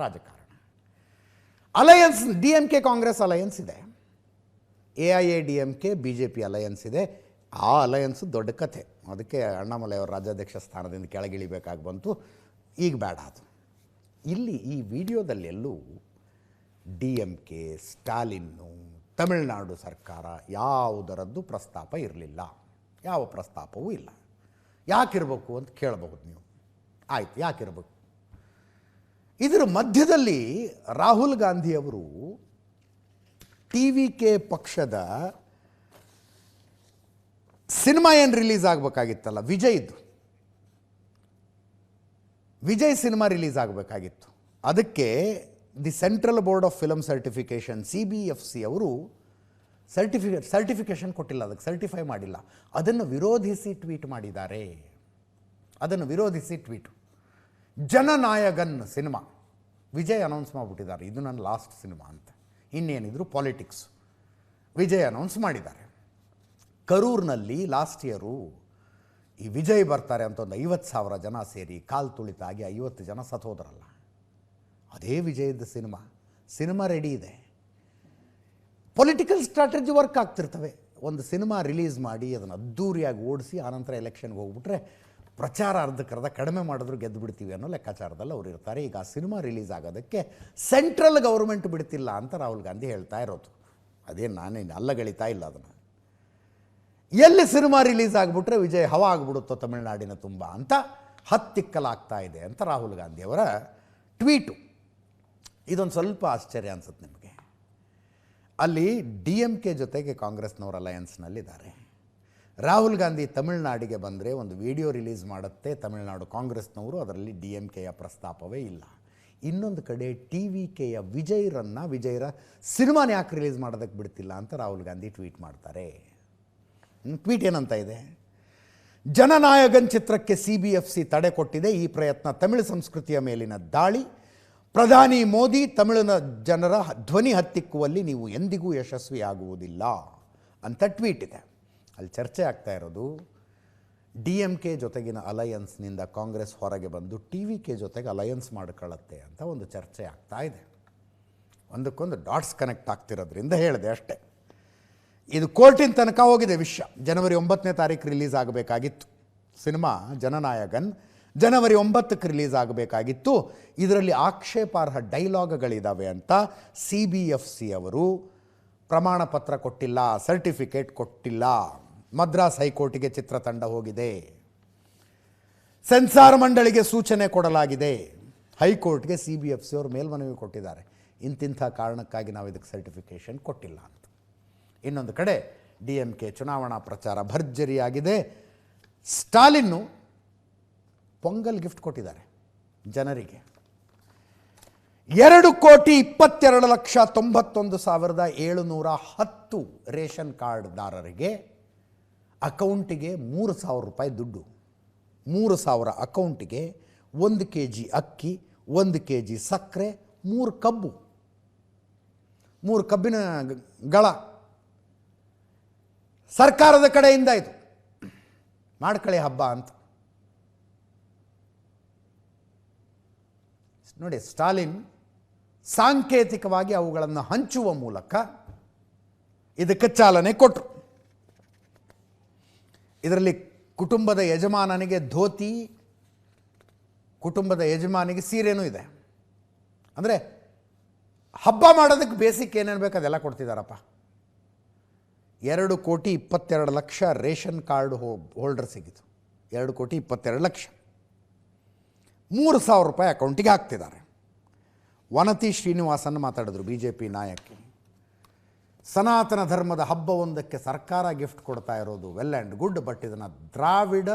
ಅಲಯನ್ಸ್ DMK ಕಾಂಗ್ರೆಸ್ ಅಲಯನ್ಸ್ ಇದೆ, AIADMK BJP ಅಲಯನ್ಸ್ ಇದೆ. ಆ ಅಲಯನ್ಸು ದೊಡ್ಡ ಕಥೆ. ಅದಕ್ಕೆ ಅಣ್ಣಾಮಲೈ ಅವರು ರಾಜ್ಯಾಧ್ಯಕ್ಷ ಸ್ಥಾನದಿಂದ ಕೆಳಗಿಳಿಬೇಕಾಗಿ ಬಂತು. ಈಗ ಬೇಡ ಅದು. ಇಲ್ಲಿ ಈ ವಿಡಿಯೋದಲ್ಲೆಲ್ಲೂ DMK, ಸ್ಟಾಲಿನ್ನು, ತಮಿಳುನಾಡು ಸರ್ಕಾರ ಯಾವುದರದ್ದು ಪ್ರಸ್ತಾಪ ಇರಲಿಲ್ಲ. ಯಾವ ಪ್ರಸ್ತಾಪವೂ ಇಲ್ಲ. ಯಾಕಿರಬೇಕು ಅಂತ ಕೇಳಬಹುದು ನೀವು. ಆಯ್ತು, ಯಾಕಿರಬೇಕು? ಇದರ ಮಧ್ಯದಲ್ಲಿ ರಾಹುಲ್ ಗಾಂಧಿಯವರು TVK ಪಕ್ಷದ ಸಿನಿಮಾ ಏನು ರಿಲೀಸ್ ಆಗಬೇಕಾಗಿತ್ತಲ್ಲ, ವಿಜಯ್ ಸಿನಿಮಾ ರಿಲೀಸ್ ಆಗಬೇಕಾಗಿತ್ತು. ಅದಕ್ಕೆ the central board of film certification CBFC ಅವರು ಸರ್ಟಿಫಿಕೇಷನ್ ಕೊಟ್ಟಿಲ್ಲ, ಅದಕ್ಕೆ ಸರ್ಟಿಫೈ ಮಾಡಿಲ್ಲ. ಅದನ್ನು ವಿರೋಧಿಸಿ ಟ್ವೀಟ್ ಮಾಡಿದ್ದಾರೆ. ಜನನಾಯಕನ್ ಸಿನಿಮಾ ವಿಜಯ್ ಅನೌನ್ಸ್ ಮಾಡಿಬಿಟ್ಟಿದ್ದಾರೆ, ಇದು ನನ್ನ ಲಾಸ್ಟ್ ಸಿನಿಮಾ ಅಂತ. ಇನ್ನೇನಿದ್ರು ಪಾಲಿಟಿಕ್ಸ್. ವಿಜಯ್ ಅನೌನ್ಸ್ ಮಾಡಿದ್ದಾರೆ. ಕರೂರಿನಲ್ಲಿ ಲಾಸ್ಟ್ ಇಯರು ಈ ವಿಜಯ್ ಬರ್ತಾರೆ ಅಂತ ಒಂದು 50,000 ಜನ ಸೇರಿ ಕಾಲು ತುಳಿತಾಗಿ 50 ಜನ ಸತ್ತೋದ್ರಲ್ಲ. ಅದೇ ವಿಜಯದ ಸಿನಿಮಾ ರೆಡಿ ಇದೆ. ಪೊಲಿಟಿಕಲ್ ಸ್ಟ್ರಾಟಜಿ ವರ್ಕ್ ಆಗ್ತಿರ್ತವೆ. ಒಂದು ಸಿನಿಮಾ ರಿಲೀಸ್ ಮಾಡಿ ಅದನ್ನು ಅದ್ದೂರಿಯಾಗಿ ಓಡಿಸಿ ಆನಂತರ ಎಲೆಕ್ಷನ್ಗೆ ಹೋಗ್ಬಿಟ್ರೆ ಪ್ರಚಾರ ಅರ್ಧಕ್ಕರ್ಧ ಕಡಿಮೆ ಮಾಡಿದ್ರು ಗೆದ್ದು ಬಿಡ್ತೀವಿ ಅನ್ನೋ ಲೆಕ್ಕಾಚಾರದಲ್ಲಿ ಅವ್ರು ಇರ್ತಾರೆ. ಈಗ ಆ ಸಿನಿಮಾ ರಿಲೀಸ್ ಆಗೋದಕ್ಕೆ ಸೆಂಟ್ರಲ್ ಗೌರ್ಮೆಂಟ್ ಬಿಡ್ತಿಲ್ಲ ಅಂತ ರಾಹುಲ್ ಗಾಂಧಿ ಹೇಳ್ತಾ ಇರೋದು. ಅದೇನು ನಾನೇನು ಅಲ್ಲಗಳಿತಾ ಇಲ್ಲ ಅದನ್ನು. ಎಲ್ಲಿ ಸಿನಿಮಾ ರಿಲೀಸ್ ಆಗಿಬಿಟ್ರೆ ವಿಜಯ್ ಹವಾ ಆಗಿಬಿಡುತ್ತೋ ತಮಿಳುನಾಡಿನ ತುಂಬ ಅಂತ ಹತ್ತಿಕ್ಕಲಾಗ್ತಾ ಇದೆ ಅಂತ ರಾಹುಲ್ ಗಾಂಧಿಯವರ ಟ್ವೀಟು. ಇದೊಂದು ಸ್ವಲ್ಪ ಆಶ್ಚರ್ಯ ಅನ್ಸುತ್ತೆ ನಿಮಗೆ. ಅಲ್ಲಿ DMK ಜೊತೆಗೆ ಕಾಂಗ್ರೆಸ್ನವರು ಅಲಯನ್ಸ್ನಲ್ಲಿದ್ದಾರೆ. ರಾಹುಲ್ ಗಾಂಧಿ ತಮಿಳುನಾಡಿಗೆ ಬಂದರೆ ಒಂದು ವಿಡಿಯೋ ರಿಲೀಸ್ ಮಾಡುತ್ತೆ ತಮಿಳುನಾಡು ಕಾಂಗ್ರೆಸ್ನವರು, ಅದರಲ್ಲಿ DMKಯ ಪ್ರಸ್ತಾಪವೇ ಇಲ್ಲ. ಇನ್ನೊಂದು ಕಡೆ TVKಯ ವಿಜಯ್ರ ಸಿನಿಮಾನ ಯಾಕೆ ರಿಲೀಸ್ ಮಾಡೋದಕ್ಕೆ ಬಿಡ್ತಿಲ್ಲ ಅಂತ ರಾಹುಲ್ ಗಾಂಧಿ ಟ್ವೀಟ್ ಮಾಡ್ತಾರೆ. ಟ್ವೀಟ್ ಏನಂತ ಇದೆ? ಜನನಾಯಕನ್ ಚಿತ್ರಕ್ಕೆ CBFC ತಡೆ ಕೊಟ್ಟಿದೆ. ಈ ಪ್ರಯತ್ನ ತಮಿಳು ಸಂಸ್ಕೃತಿಯ ಮೇಲಿನ ದಾಳಿ. ಪ್ರಧಾನಿ ಮೋದಿ ತಮಿಳಿನ ಜನರ ಧ್ವನಿ ಹತ್ತಿಕ್ಕುವಲ್ಲಿ ನೀವು ಎಂದಿಗೂ ಯಶಸ್ವಿಯಾಗುವುದಿಲ್ಲ ಅಂತ ಟ್ವೀಟ್ ಇದೆ. ಅಲ್ಲಿ ಚರ್ಚೆ ಆಗ್ತಾ ಇರೋದು DMK ಜೊತೆಗಿನ ಅಲಯನ್ಸ್ನಿಂದ ಕಾಂಗ್ರೆಸ್ ಹೊರಗೆ ಬಂದು TVK ಜೊತೆಗೆ ಅಲಯನ್ಸ್ ಮಾಡಿಕೊಳ್ಳುತ್ತೆ ಅಂತ ಒಂದು ಚರ್ಚೆ ಆಗ್ತಾ ಇದೆ. ಒಂದಕ್ಕೊಂದು ಡಾಟ್ಸ್ ಕನೆಕ್ಟ್ ಆಗ್ತಿರೋದ್ರಿಂದ ಹೇಳಿದೆ ಅಷ್ಟೇ. ಇದು ಕೋರ್ಟಿನ ತನಕ ಹೋಗಿದೆ ವಿಷಯ. ಜನವರಿ 9ನೇ ತಾರೀಕು ರಿಲೀಸ್ ಆಗಬೇಕಾಗಿತ್ತು ಸಿನಿಮಾ ಜನನಾಯಕನ್. ಜನವರಿ 9ಕ್ಕೆ ರಿಲೀಸ್ ಆಗಬೇಕಾಗಿತ್ತು. ಇದರಲ್ಲಿ ಆಕ್ಷೇಪಾರ್ಹ ಡೈಲಾಗ್ಗಳಿದ್ದಾವೆ ಅಂತ CBFC ಅವರು ಪ್ರಮಾಣ ಪತ್ರ ಕೊಟ್ಟಿಲ್ಲ, ಸರ್ಟಿಫಿಕೇಟ್ ಕೊಟ್ಟಿಲ್ಲ. ಮದ್ರಾಸ್ ಹೈಕೋರ್ಟಿಗೆ ಚಿತ್ರತಂಡ ಹೋಗಿದೆ. ಸೆನ್ಸಾರ್ ಮಂಡಳಿಗೆ ಸೂಚನೆ ಕೊಡಲಾಗಿದೆ. ಹೈಕೋರ್ಟ್ಗೆ CBFC ಅವರು ಮೇಲ್ಮನವಿ ಕೊಟ್ಟಿದ್ದಾರೆ, ಇಂತಿಂಥ ಕಾರಣಕ್ಕಾಗಿ ನಾವು ಇದಕ್ಕೆ ಸರ್ಟಿಫಿಕೇಷನ್ ಕೊಟ್ಟಿಲ್ಲ ಅಂತ. ಇನ್ನೊಂದು ಕಡೆ DMK ಚುನಾವಣಾ ಪ್ರಚಾರ ಭರ್ಜರಿಯಾಗಿದೆ. ಸ್ಟಾಲಿನ್ನು ಪೊಂಗಲ್ ಗಿಫ್ಟ್ ಕೊಟ್ಟಿದ್ದಾರೆ ಜನರಿಗೆ. 2,22,91,710 ರೇಷನ್ ಕಾರ್ಡ್ದಾರರಿಗೆ ಅಕೌಂಟಿಗೆ 3,000 ರೂಪಾಯಿ ದುಡ್ಡು. 3,000 ಅಕೌಂಟಿಗೆ 1 kg ಅಕ್ಕಿ, 1 kg ಸಕ್ಕರೆ, 3 ಕಬ್ಬು, 3 ಕಬ್ಬಿನ ಗಳ ಸರ್ಕಾರದ ಕಡೆಯಿಂದ ಇದು ಮಾಡ್ಕೊಳ್ಳಿ ಹಬ್ಬ ಅಂತ. ನೋಡಿ, ಸ್ಟಾಲಿನ್ ಸಾಂಕೇತಿಕವಾಗಿ ಅವುಗಳನ್ನು ಹಂಚುವ ಮೂಲಕ ಇದಕ್ಕೆ ಚಾಲನೆ ಕೊಟ್ಟರು. ಇದರಲ್ಲಿ ಕುಟುಂಬದ ಯಜಮಾನನಿಗೆ ಧೋತಿ, ಕುಟುಂಬದ ಯಜಮಾನಿಗೆ ಸೀರೆನೂ ಇದೆ. ಅಂದರೆ ಹಬ್ಬ ಮಾಡೋದಕ್ಕೆ ಬೇಸಿಕ್ ಏನೇನು ಬೇಕು ಅದೆಲ್ಲ ಕೊಡ್ತಿದ್ದಾರಪ್ಪ. 2,22,00,000 ರೇಷನ್ ಕಾರ್ಡ್ ಹೋಲ್ಡರ್ ಸಿಗಿತು. 2,22,00,000 3,000 ರೂಪಾಯಿ ಅಕೌಂಟಿಗೆ ಹಾಕ್ತಿದ್ದಾರೆ. ವನತಿ ಶ್ರೀನಿವಾಸನ್ ಮಾತಾಡಿದ್ರು, BJP ನಾಯಕಿ. ಸನಾತನ ಧರ್ಮದ ಹಬ್ಬವೊಂದಕ್ಕೆ ಸರ್ಕಾರ ಗಿಫ್ಟ್ ಕೊಡ್ತಾ ಇರೋದು ವೆಲ್ ಆ್ಯಂಡ್ ಗುಡ್, ಬಟ್ ಇದನ್ನು ದ್ರಾವಿಡ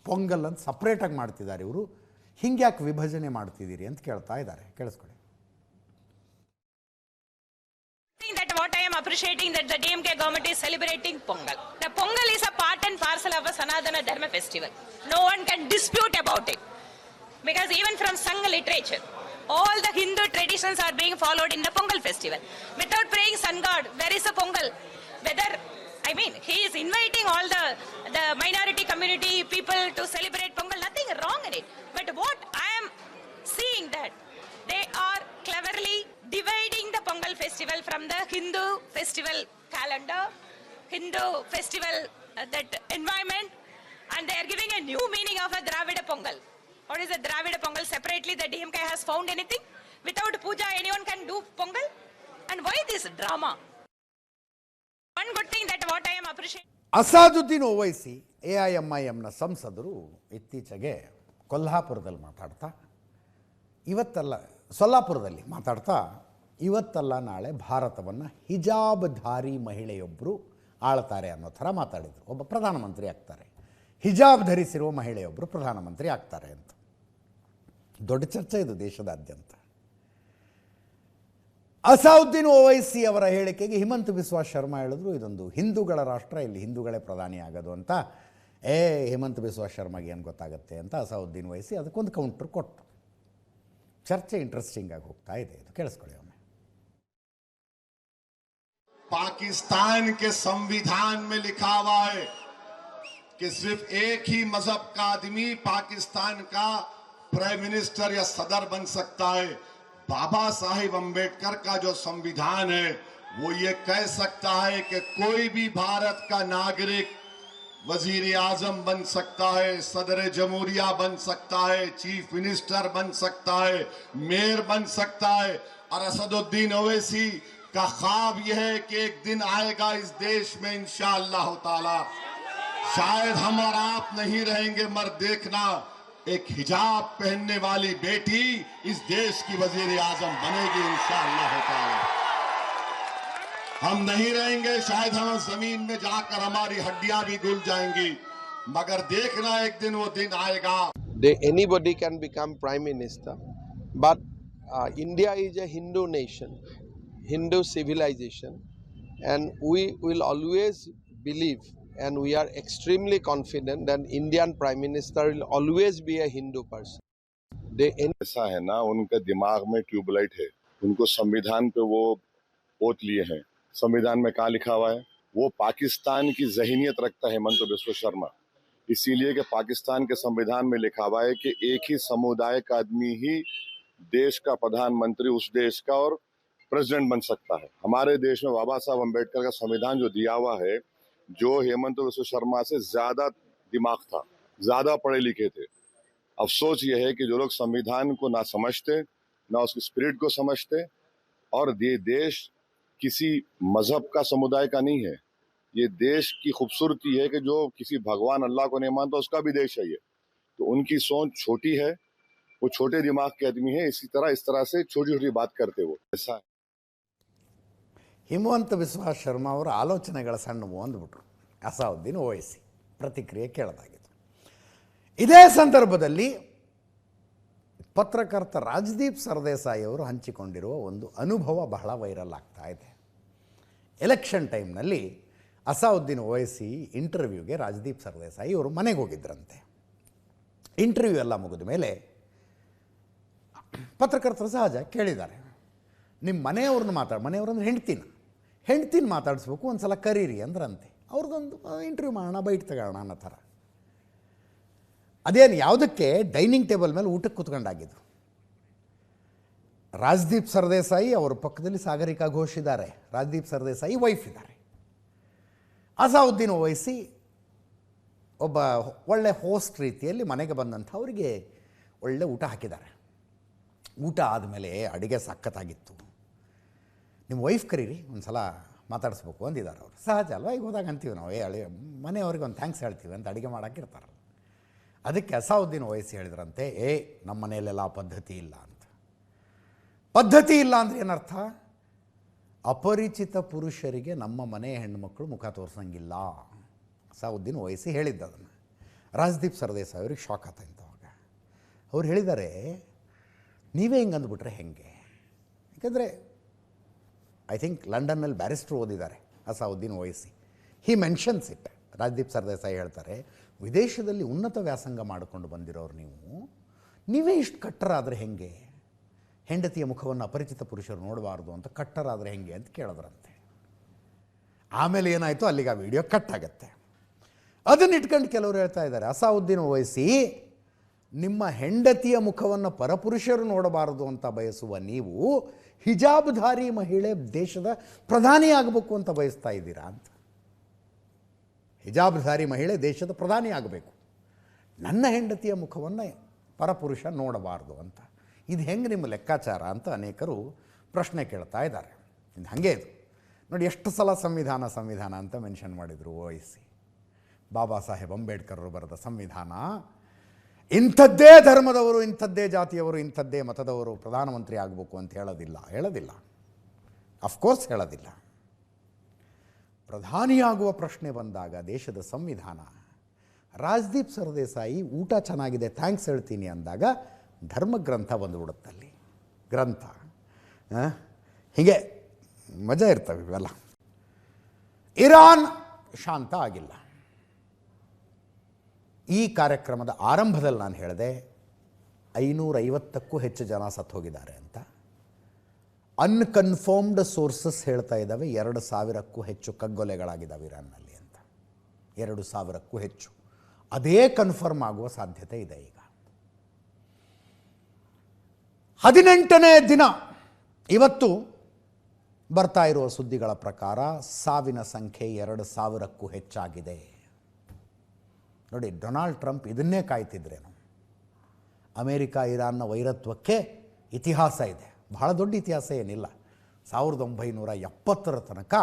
ಪೊಂಗಲ್ ಅಂತ ಸಪ್ರೇಟಾಗಿ ಮಾಡ್ತಿದ್ದಾರೆ ಇವರು. ಹಿಂಗ್ಯಾಕೆ ವಿಭಜನೆ ಮಾಡ್ತಿದ್ದೀರಿ ಅಂತ ಕೇಳ್ತಾ ಇದ್ದಾರೆ. ಕೇಳಿಸ್ಕೊಳ್ಳಿ. That what I am appreciating that the DMK government is celebrating Pongal. The Pongal is a part and parcel of a Sanatana Dharma festival. No one can dispute about it. Because even from Sangha literature, all the Hindu traditions are being followed in the Pongal festival. Without praying Sun God, where is a Pongal? He is inviting all the minority community people to celebrate Pongal. Nothing wrong in it. But what I am seeing that they are cleverly dividing the Pongal festival from the Hindu festival calendar, Hindu festival that environment, and they are giving a new meaning of a Dravida Pongal. What is a Dravida Pongal? Separately, the DMK has found anything? Without puja, anyone can do Pongal? And why this drama? One good thing that what I am appreciating. Asaduddin Owaisi AIMIMನ ಸಂಸದರು ಇತ್ತೀಚೆಗೆ ಕೊಲ್ಹಾಪುರದಲ್ಲಿ ಮಾತಾಡ್ತಾ, ಇವತ್ತಲ್ಲ ಸೊಲ್ಲಾಪುರದಲ್ಲಿ ಮಾತಾಡ್ತಾ ಇವತ್ತಲ್ಲ ನಾಳೆ ಭಾರತವನ್ನು ಹಿಜಾಬ್ಧಾರಿ ಮಹಿಳೆಯೊಬ್ಬರು ಆಳ್ತಾರೆ ಅನ್ನೋ ಥರ ಮಾತಾಡಿದರು. ಒಬ್ಬ ಪ್ರಧಾನಮಂತ್ರಿ ಆಗ್ತಾರೆ, ಹಿಜಾಬ್ ಧರಿಸಿರುವ ಮಹಿಳೆಯೊಬ್ಬರು ಪ್ರಧಾನಮಂತ್ರಿ ಆಗ್ತಾರೆ ಅಂತ. ದೊಡ್ಡ ಚರ್ಚೆ ಇದು ದೇಶದಾದ್ಯಂತ. ಅಸಾವುದ್ದೀನ್ ಓವೈಸಿ ಅವರ ಹೇಳಿಕೆಗೆ ಹಿಮಂತ ಬಿಸ್ವಾ ಶರ್ಮಾ ಹೇಳಿದ್ರು ಇದೊಂದು ಹಿಂದೂಗಳ ರಾಷ್ಟ್ರ, ಇಲ್ಲಿ ಹಿಂದೂಗಳೇ ಪ್ರಧಾನಿ ಆಗೋದು ಅಂತ. ಹಿಮಂತ ಬಿಸ್ವಾ ಶರ್ಮಾಗೆ ಏನು ಗೊತ್ತಾಗುತ್ತೆ ಅಂತ ಅಸಾವುದ್ದೀನ್ ಓವೈಸಿ ಅದಕ್ಕೊಂದು ಕೌಂಟ್ರ್ ಕೊಟ್ಟು ಚರ್ಚೆ ಇಂಟ್ರೆಸ್ಟಿಂಗ್ ಆಗಿ ಹೋಗ್ತಾ ಇದೆ. ಇದು ಕೇಳಿಸ್ಕೊಳ್ಳಿ ಒಮ್ಮೆ. पाकिस्तान के संविधान में लिखा हुआ है कि सिर्फ एक ही मजहब का आदमी पाकिस्तान का प्राइम मिनिस्टर या सदर बन सकता है। बाबा साहिब अंबेडकर का जो संविधान है वो ये कह सकता है कि कोई भी भारत का नागरिक वजीर आजम बन सकता है, सदर जमहूरिया बन सकता है, चीफ मिनिस्टर बन सकता है, मेयर बन सकता है। और असदुद्दीन ओवैसी का ख्वाब यह है कि एक दिन आएगा इस देश में इंशाअल्लाह ताला, शायद हम और आप नहीं रहेंगे मगर देखना एक हिजाब पहनने वाली बेटी इस देश की वजीर आजम बनेगी इंशाअल्लाह ताला। हम नहीं रहेंगे, शायद हम जमीन में जाकर हमारी हड्डियां भी घुल जाएंगी, मगर देखना एक दिन वो दिन आएगा। Anybody can become prime minister, but India is a Hindu nation, Hindu civilization, and we will always believe and we are extremely confident that Indian Prime Minister will always be a Hindu person. ऐसा है ना, उनका दिमाग में ट्यूबलाइट है, उनको संविधान पे वो ओत लिए हैं। संविधान में कहाँ लिखा हुआ है? वो पाकिस्तान की ज़हनियत रखता है हिमंत बिस्वा शर्मा, इसीलिए कि पाकिस्तान के संविधान में लिखा हुआ है कि एक ही समुदाय का आदमी ही देश का प्रधानमंत्री उस देश का और प्रेसिडेंट बन सकता है। हमारे देश में बाबा साहब अम्बेडकर का संविधान जो दिया हुआ है, जो हेमंत बिस्वा शर्मा से ज्यादा दिमाग था, ज्यादा पढ़े लिखे थे। अफसोस ये है कि जो लोग संविधान को ना समझते, ना उसकी स्पिरिट को समझते, और ये देश किसी मजहब का समुदाय का नहीं है, ये देश की खूबसूरती है कि जो किसी भगवान अल्लाह को नहीं मानता उसका भी देश है ये। तो उनकी सोच छोटी है, वो छोटे दिमाग के आदमी है, इस तरह से छोटी छोटी बात करते वो ऐसा। ಹಿಮವಂತ ಬಿಸ್ವಾ ಶರ್ಮಾ ಅವರ ಆಲೋಚನೆಗಳ ಸಣ್ಣವು ಅಂದ್ಬಿಟ್ರು ಅಸಾವುದ್ದೀನ್ ಓವೈಸಿ. ಪ್ರತಿಕ್ರಿಯೆ ಕೇಳದಾಗಿತ್ತು. ಇದೇ ಸಂದರ್ಭದಲ್ಲಿ ಪತ್ರಕರ್ತ ರಾಜ್ದೀಪ್ ಸರ್ದೇಸಾಯಿ ಅವರು ಹಂಚಿಕೊಂಡಿರುವ ಒಂದು ಅನುಭವ ಬಹಳ ವೈರಲ್ ಆಗ್ತಾ ಇದೆ. ಎಲೆಕ್ಷನ್ ಟೈಮ್ನಲ್ಲಿ ಅಸಾವುದ್ದೀನ್ ಓವೈಸಿ ಇಂಟರ್ವ್ಯೂಗೆ ರಾಜ್ದೀಪ್ ಸರ್ದೇಸಾಯಿ ಅವರು ಮನೆಗೆ ಹೋಗಿದ್ರಂತೆ. ಇಂಟರ್ವ್ಯೂ ಎಲ್ಲ ಮುಗಿದ ಮೇಲೆ ಪತ್ರಕರ್ತರು ಸಹಜ ಕೇಳಿದ್ದಾರೆ, ನಿಮ್ಮ ಮನೆಯವ್ರನ್ನ ಮನೆಯವ್ರಂದ್ರೆ ಹೆಂಡ್ತಿನ ಮಾತಾಡಿಸ್ಬೇಕು, ಒಂದು ಸಲ ಕರೀರಿ ಅಂದ್ರಂತೆ. ಅವ್ರದ್ದೊಂದು ಇಂಟರ್ವ್ಯೂ ಮಾಡೋಣ, ಬೈಟ್ ತಗೋಣ ಅನ್ನೋ ಥರ. ಅದೇನು ಯಾವುದಕ್ಕೆ ಡೈನಿಂಗ್ ಟೇಬಲ್ ಮೇಲೆ ಊಟಕ್ಕೆ ಕೂತ್ಕೊಂಡಾಗಿದ್ದು. ರಾಜ್ದೀಪ್ ಸರ್ದೇಸಾಯಿ ಅವರ ಪಕ್ಕದಲ್ಲಿ ಸಾಗರಿಕಾ ಘೋಷ್ ಇದ್ದಾರೆ, ರಾಜ್ದೀಪ್ ಸರ್ದೇಸಾಯಿ ವೈಫ್ ಇದ್ದಾರೆ. ಅಸಾವುದ್ದೀನ್ ಓವೈಸಿ ಒಬ್ಬ ಒಳ್ಳೆ ಹೋಸ್ಟ್ ರೀತಿಯಲ್ಲಿ ಮನೆಗೆ ಬಂದಂಥ ಅವರಿಗೆ ಒಳ್ಳೆ ಊಟ ಹಾಕಿದ್ದಾರೆ. ಊಟ ಆದಮೇಲೆ ಅಡುಗೆ ಸಖತ್ತಾಗಿತ್ತು. ನಿಮ್ಮ ವೈಫ್ ಕರೀರಿ, ಒಂದು ಸಲ ಮಾತಾಡಿಸ್ಬೇಕು ಅಂದಿದ್ದಾರೆ ಅವರು. ಸಹಜ ಅಲ್ವಾ, ಈಗ ಹೋದಾಗ ಅಂತೀವಿ ನಾವು, ಮನೆಯವ್ರಿಗೆ ಒಂದು ಥ್ಯಾಂಕ್ಸ್ ಹೇಳ್ತೀವಿ ಅಂತ ಅಡುಗೆ ಮಾಡೋಕ್ಕಿರ್ತಾರಲ್ಲ. ಅದಕ್ಕೆ ಅಸಾವುದ್ದೀನ್ ಓವೈಸಿ ಹೇಳಿದ್ರಂತೆ, ನಮ್ಮ ಮನೆಯಲ್ಲೆಲ್ಲ ಪದ್ಧತಿ ಇಲ್ಲ ಅಂತ. ಪದ್ಧತಿ ಇಲ್ಲ ಅಂದರೆ ಏನರ್ಥ? ಅಪರಿಚಿತ ಪುರುಷರಿಗೆ ನಮ್ಮ ಮನೆಯ ಹೆಣ್ಣುಮಕ್ಕಳು ಮುಖ ತೋರಿಸಂಗಿಲ್ಲ. ಅಸಾವುದ್ದೀನ್ ಓವೈಸಿ ಹೇಳಿದ್ದದನ್ನು. ರಾಜ್ದೀಪ್ ಸರ್ದೇಸಾಯಿ ಅವ್ರಿಗೆ ಶಾಕ್ ಆತಂತವಾಗ. ಅವ್ರು ಹೇಳಿದ್ದಾರೆ, ನೀವೇ ಹಿಂಗೆ ಅಂದ್ಬಿಟ್ರೆ ಹೆಂಗೆ? ಯಾಕೆಂದರೆ ಐ ಥಿಂಕ್ ಲಂಡನ್ನಲ್ಲಿ ಬ್ಯಾರಿಸ್ಟ್ರು ಓದಿದ್ದಾರೆ ಅಸಾವುದ್ದೀನ್ ಓವೈಸಿ. ಹಿ ಮೆನ್ಷನ್ಸ್ ಇಟ್. ರಾಜ್ದೀಪ್ ಸರ್ದೇಸಾಯಿ ಹೇಳ್ತಾರೆ, ವಿದೇಶದಲ್ಲಿ ಉನ್ನತ ವ್ಯಾಸಂಗ ಮಾಡಿಕೊಂಡು ಬಂದಿರೋರು ನೀವೇ ಇಷ್ಟು ಕಟ್ಟರಾದರೆ ಹೆಂಗೆ? ಹೆಂಡತಿಯ ಮುಖವನ್ನು ಅಪರಿಚಿತ ಪುರುಷರು ನೋಡಬಾರ್ದು ಅಂತ ಕಟ್ಟರಾದರೆ ಹೆಂಗೆ ಅಂತ ಕೇಳಿದ್ರಂತೆ. ಆಮೇಲೆ ಏನಾಯಿತು, ಅಲ್ಲಿಗೆ ಆ ವಿಡಿಯೋ ಕಟ್ ಆಗುತ್ತೆ. ಅದನ್ನ ಇಟ್ಕೊಂಡು ಕೆಲವರು ಹೇಳ್ತಾ ಇದ್ದಾರೆ, ಅಸಾವುದ್ದೀನ್ ಓವೈಸಿ, ನಿಮ್ಮ ಹೆಂಡತಿಯ ಮುಖವನ್ನು ಪರಪುರುಷರು ನೋಡಬಾರದು ಅಂತ ಬಯಸುವ ನೀವು ಹಿಜಾಬ್ಧಾರಿ ಮಹಿಳೆ ದೇಶದ ಪ್ರಧಾನಿ ಆಗಬೇಕು ಅಂತ ಬಯಸ್ತಾ ಇದ್ದೀರಾ ಅಂತ. ಹಿಜಾಬ್ಧಾರಿ ಮಹಿಳೆ ದೇಶದ ಪ್ರಧಾನಿ ಆಗಬೇಕು, ನನ್ನ ಹೆಂಡತಿಯ ಮುಖವನ್ನು ಪರಪುರುಷ ನೋಡಬಾರ್ದು ಅಂತ. ಇದು ಹೆಂಗೆ ನಿಮ್ಮ ಲೆಕ್ಕಾಚಾರ ಅಂತ ಅನೇಕರು ಪ್ರಶ್ನೆ ಕೇಳ್ತಾ ಇದ್ದಾರೆ. ಇದು ಹಾಗೆ ಇದು ನೋಡಿ, ಎಷ್ಟು ಸಲ ಸಂವಿಧಾನ ಅಂತ ಮೆನ್ಷನ್ ಮಾಡಿದರು ಓವೈಸಿ. ಬಾಬಾ ಸಾಹೇಬ್ ಅಂಬೇಡ್ಕರ್ ಅವರು ಬರೆದ ಸಂವಿಧಾನ ಇಂಥದ್ದೇ ಧರ್ಮದವರು, ಇಂಥದ್ದೇ ಜಾತಿಯವರು, ಇಂಥದ್ದೇ ಮತದವರು ಪ್ರಧಾನಮಂತ್ರಿ ಆಗಬೇಕು ಅಂತ ಹೇಳೋದಿಲ್ಲ. ಅಫ್ಕೋರ್ಸ್ ಹೇಳೋದಿಲ್ಲ. ಪ್ರಧಾನಿಯಾಗುವ ಪ್ರಶ್ನೆ ಬಂದಾಗ ದೇಶದ ಸಂವಿಧಾನ, ರಾಜ್ದೀಪ್ ಸರ್ದೇಸಾಯಿ ಊಟ ಚೆನ್ನಾಗಿದೆ ಥ್ಯಾಂಕ್ಸ್ ಹೇಳ್ತೀನಿ ಅಂದಾಗ ಧರ್ಮಗ್ರಂಥ ಬಂದುಬಿಡುತ್ತಲ್ಲಿ, ಗ್ರಂಥ. ಹೀಗೆ ಮಜಾ ಇರ್ತವೆ ಇವೆಲ್ಲ. ಇರಾನ್ ಶಾಂತ ಆಗಿಲ್ಲ. ಈ ಕಾರ್ಯಕ್ರಮದ ಆರಂಭದಲ್ಲಿ ನಾನು ಹೇಳಿದೆ 550ಕ್ಕೂ ಹೆಚ್ಚು ಜನ ಸತ್ತು ಹೋಗಿದ್ದಾರೆ ಅಂತ. ಅನ್ಕನ್ಫರ್ಮ್ಡ್ ಸೋರ್ಸಸ್ ಹೇಳ್ತಾ ಇದ್ದಾವೆ 2000ಕ್ಕೂ ಹೆಚ್ಚು ಕಗ್ಗೊಲೆಗಳಾಗಿದ್ದಾವೆ ಇರಾನ್ನಲ್ಲಿ ಅಂತ. 2000ಕ್ಕೂ ಹೆಚ್ಚು. ಅದೇ ಕನ್ಫರ್ಮ್ ಆಗುವ ಸಾಧ್ಯತೆ ಇದೆ. ಈಗ 18ನೇ ದಿನ ಇವತ್ತು ಬರ್ತಾ ಇರುವ ಸುದ್ದಿಗಳ ಪ್ರಕಾರ ಸಾವಿನ ಸಂಖ್ಯೆ 2000ಕ್ಕೂ ಹೆಚ್ಚಾಗಿದೆ. ನೋಡಿ, ಡೊನಾಲ್ಡ್ ಟ್ರಂಪ್ ಇದನ್ನೇ ಕಾಯ್ತಿದ್ರೇನು? ಅಮೇರಿಕ ಇರಾನ್ನ ವೈರತ್ವಕ್ಕೆ ಇತಿಹಾಸ ಇದೆ, ಬಹಳ ದೊಡ್ಡ ಇತಿಹಾಸ ಏನಿಲ್ಲ. 1970 ತನಕ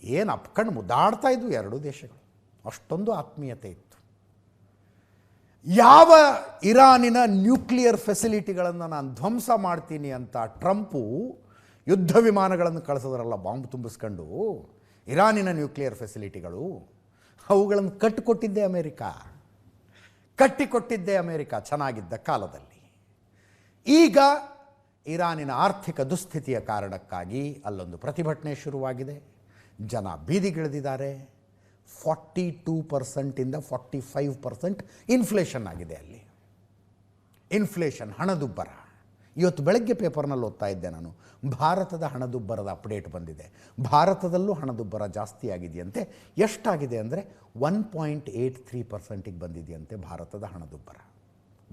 ಏನು ಅಪ್ಕಂಡು ಮುದ್ದಾಡ್ತಾ ಇದ್ವು ಎರಡೂ ದೇಶಗಳು, ಅಷ್ಟೊಂದು ಆತ್ಮೀಯತೆ ಇತ್ತು. ಯಾವ ಇರಾನಿನ ನ್ಯೂಕ್ಲಿಯರ್ ಫೆಸಿಲಿಟಿಗಳನ್ನು ನಾನು ಧ್ವಂಸ ಮಾಡ್ತೀನಿ ಅಂತ ಟ್ರಂಪು ಯುದ್ಧ ವಿಮಾನಗಳನ್ನು ಕಳಿಸೋದ್ರಲ್ಲ, ಬಾಂಬ್ ತುಂಬಿಸ್ಕೊಂಡು ಇರಾನಿನ ನ್ಯೂಕ್ಲಿಯರ್ ಫೆಸಿಲಿಟಿಗಳು, ಅವುಗಳನ್ನು ಕಟ್ಟಿಕೊಟ್ಟಿದ್ದೇ ಅಮೇರಿಕ ಚೆನ್ನಾಗಿದ್ದ ಕಾಲದಲ್ಲಿ. ಈಗ ಇರಾನಿನ ಆರ್ಥಿಕ ದುಸ್ಥಿತಿಯ ಕಾರಣಕ್ಕಾಗಿ ಅಲ್ಲೊಂದು ಪ್ರತಿಭಟನೆ ಶುರುವಾಗಿದೆ. ಜನ ಬೀದಿಗಿಳಿದಿದ್ದಾರೆ. 42% 45% ಇನ್ಫ್ಲೇಷನ್ ಆಗಿದೆ ಅಲ್ಲಿ. ಇನ್ಫ್ಲೇಷನ್, ಹಣದುಬ್ಬರ. ಇವತ್ತು ಬೆಳಗ್ಗೆ ಪೇಪರ್ನಲ್ಲಿ ಓದ್ತಾ ಇದ್ದೆ ನಾನು, ಭಾರತದ ಹಣದುಬ್ಬರದ ಅಪ್ಡೇಟ್ ಬಂದಿದೆ. ಭಾರತದಲ್ಲೂ ಹಣದುಬ್ಬರ ಜಾಸ್ತಿ ಆಗಿದೆಯಂತೆ. ಎಷ್ಟಾಗಿದೆ ಅಂದರೆ 1.83%ಗೆ ಬಂದಿದೆಯಂತೆ ಭಾರತದ ಹಣದುಬ್ಬರ.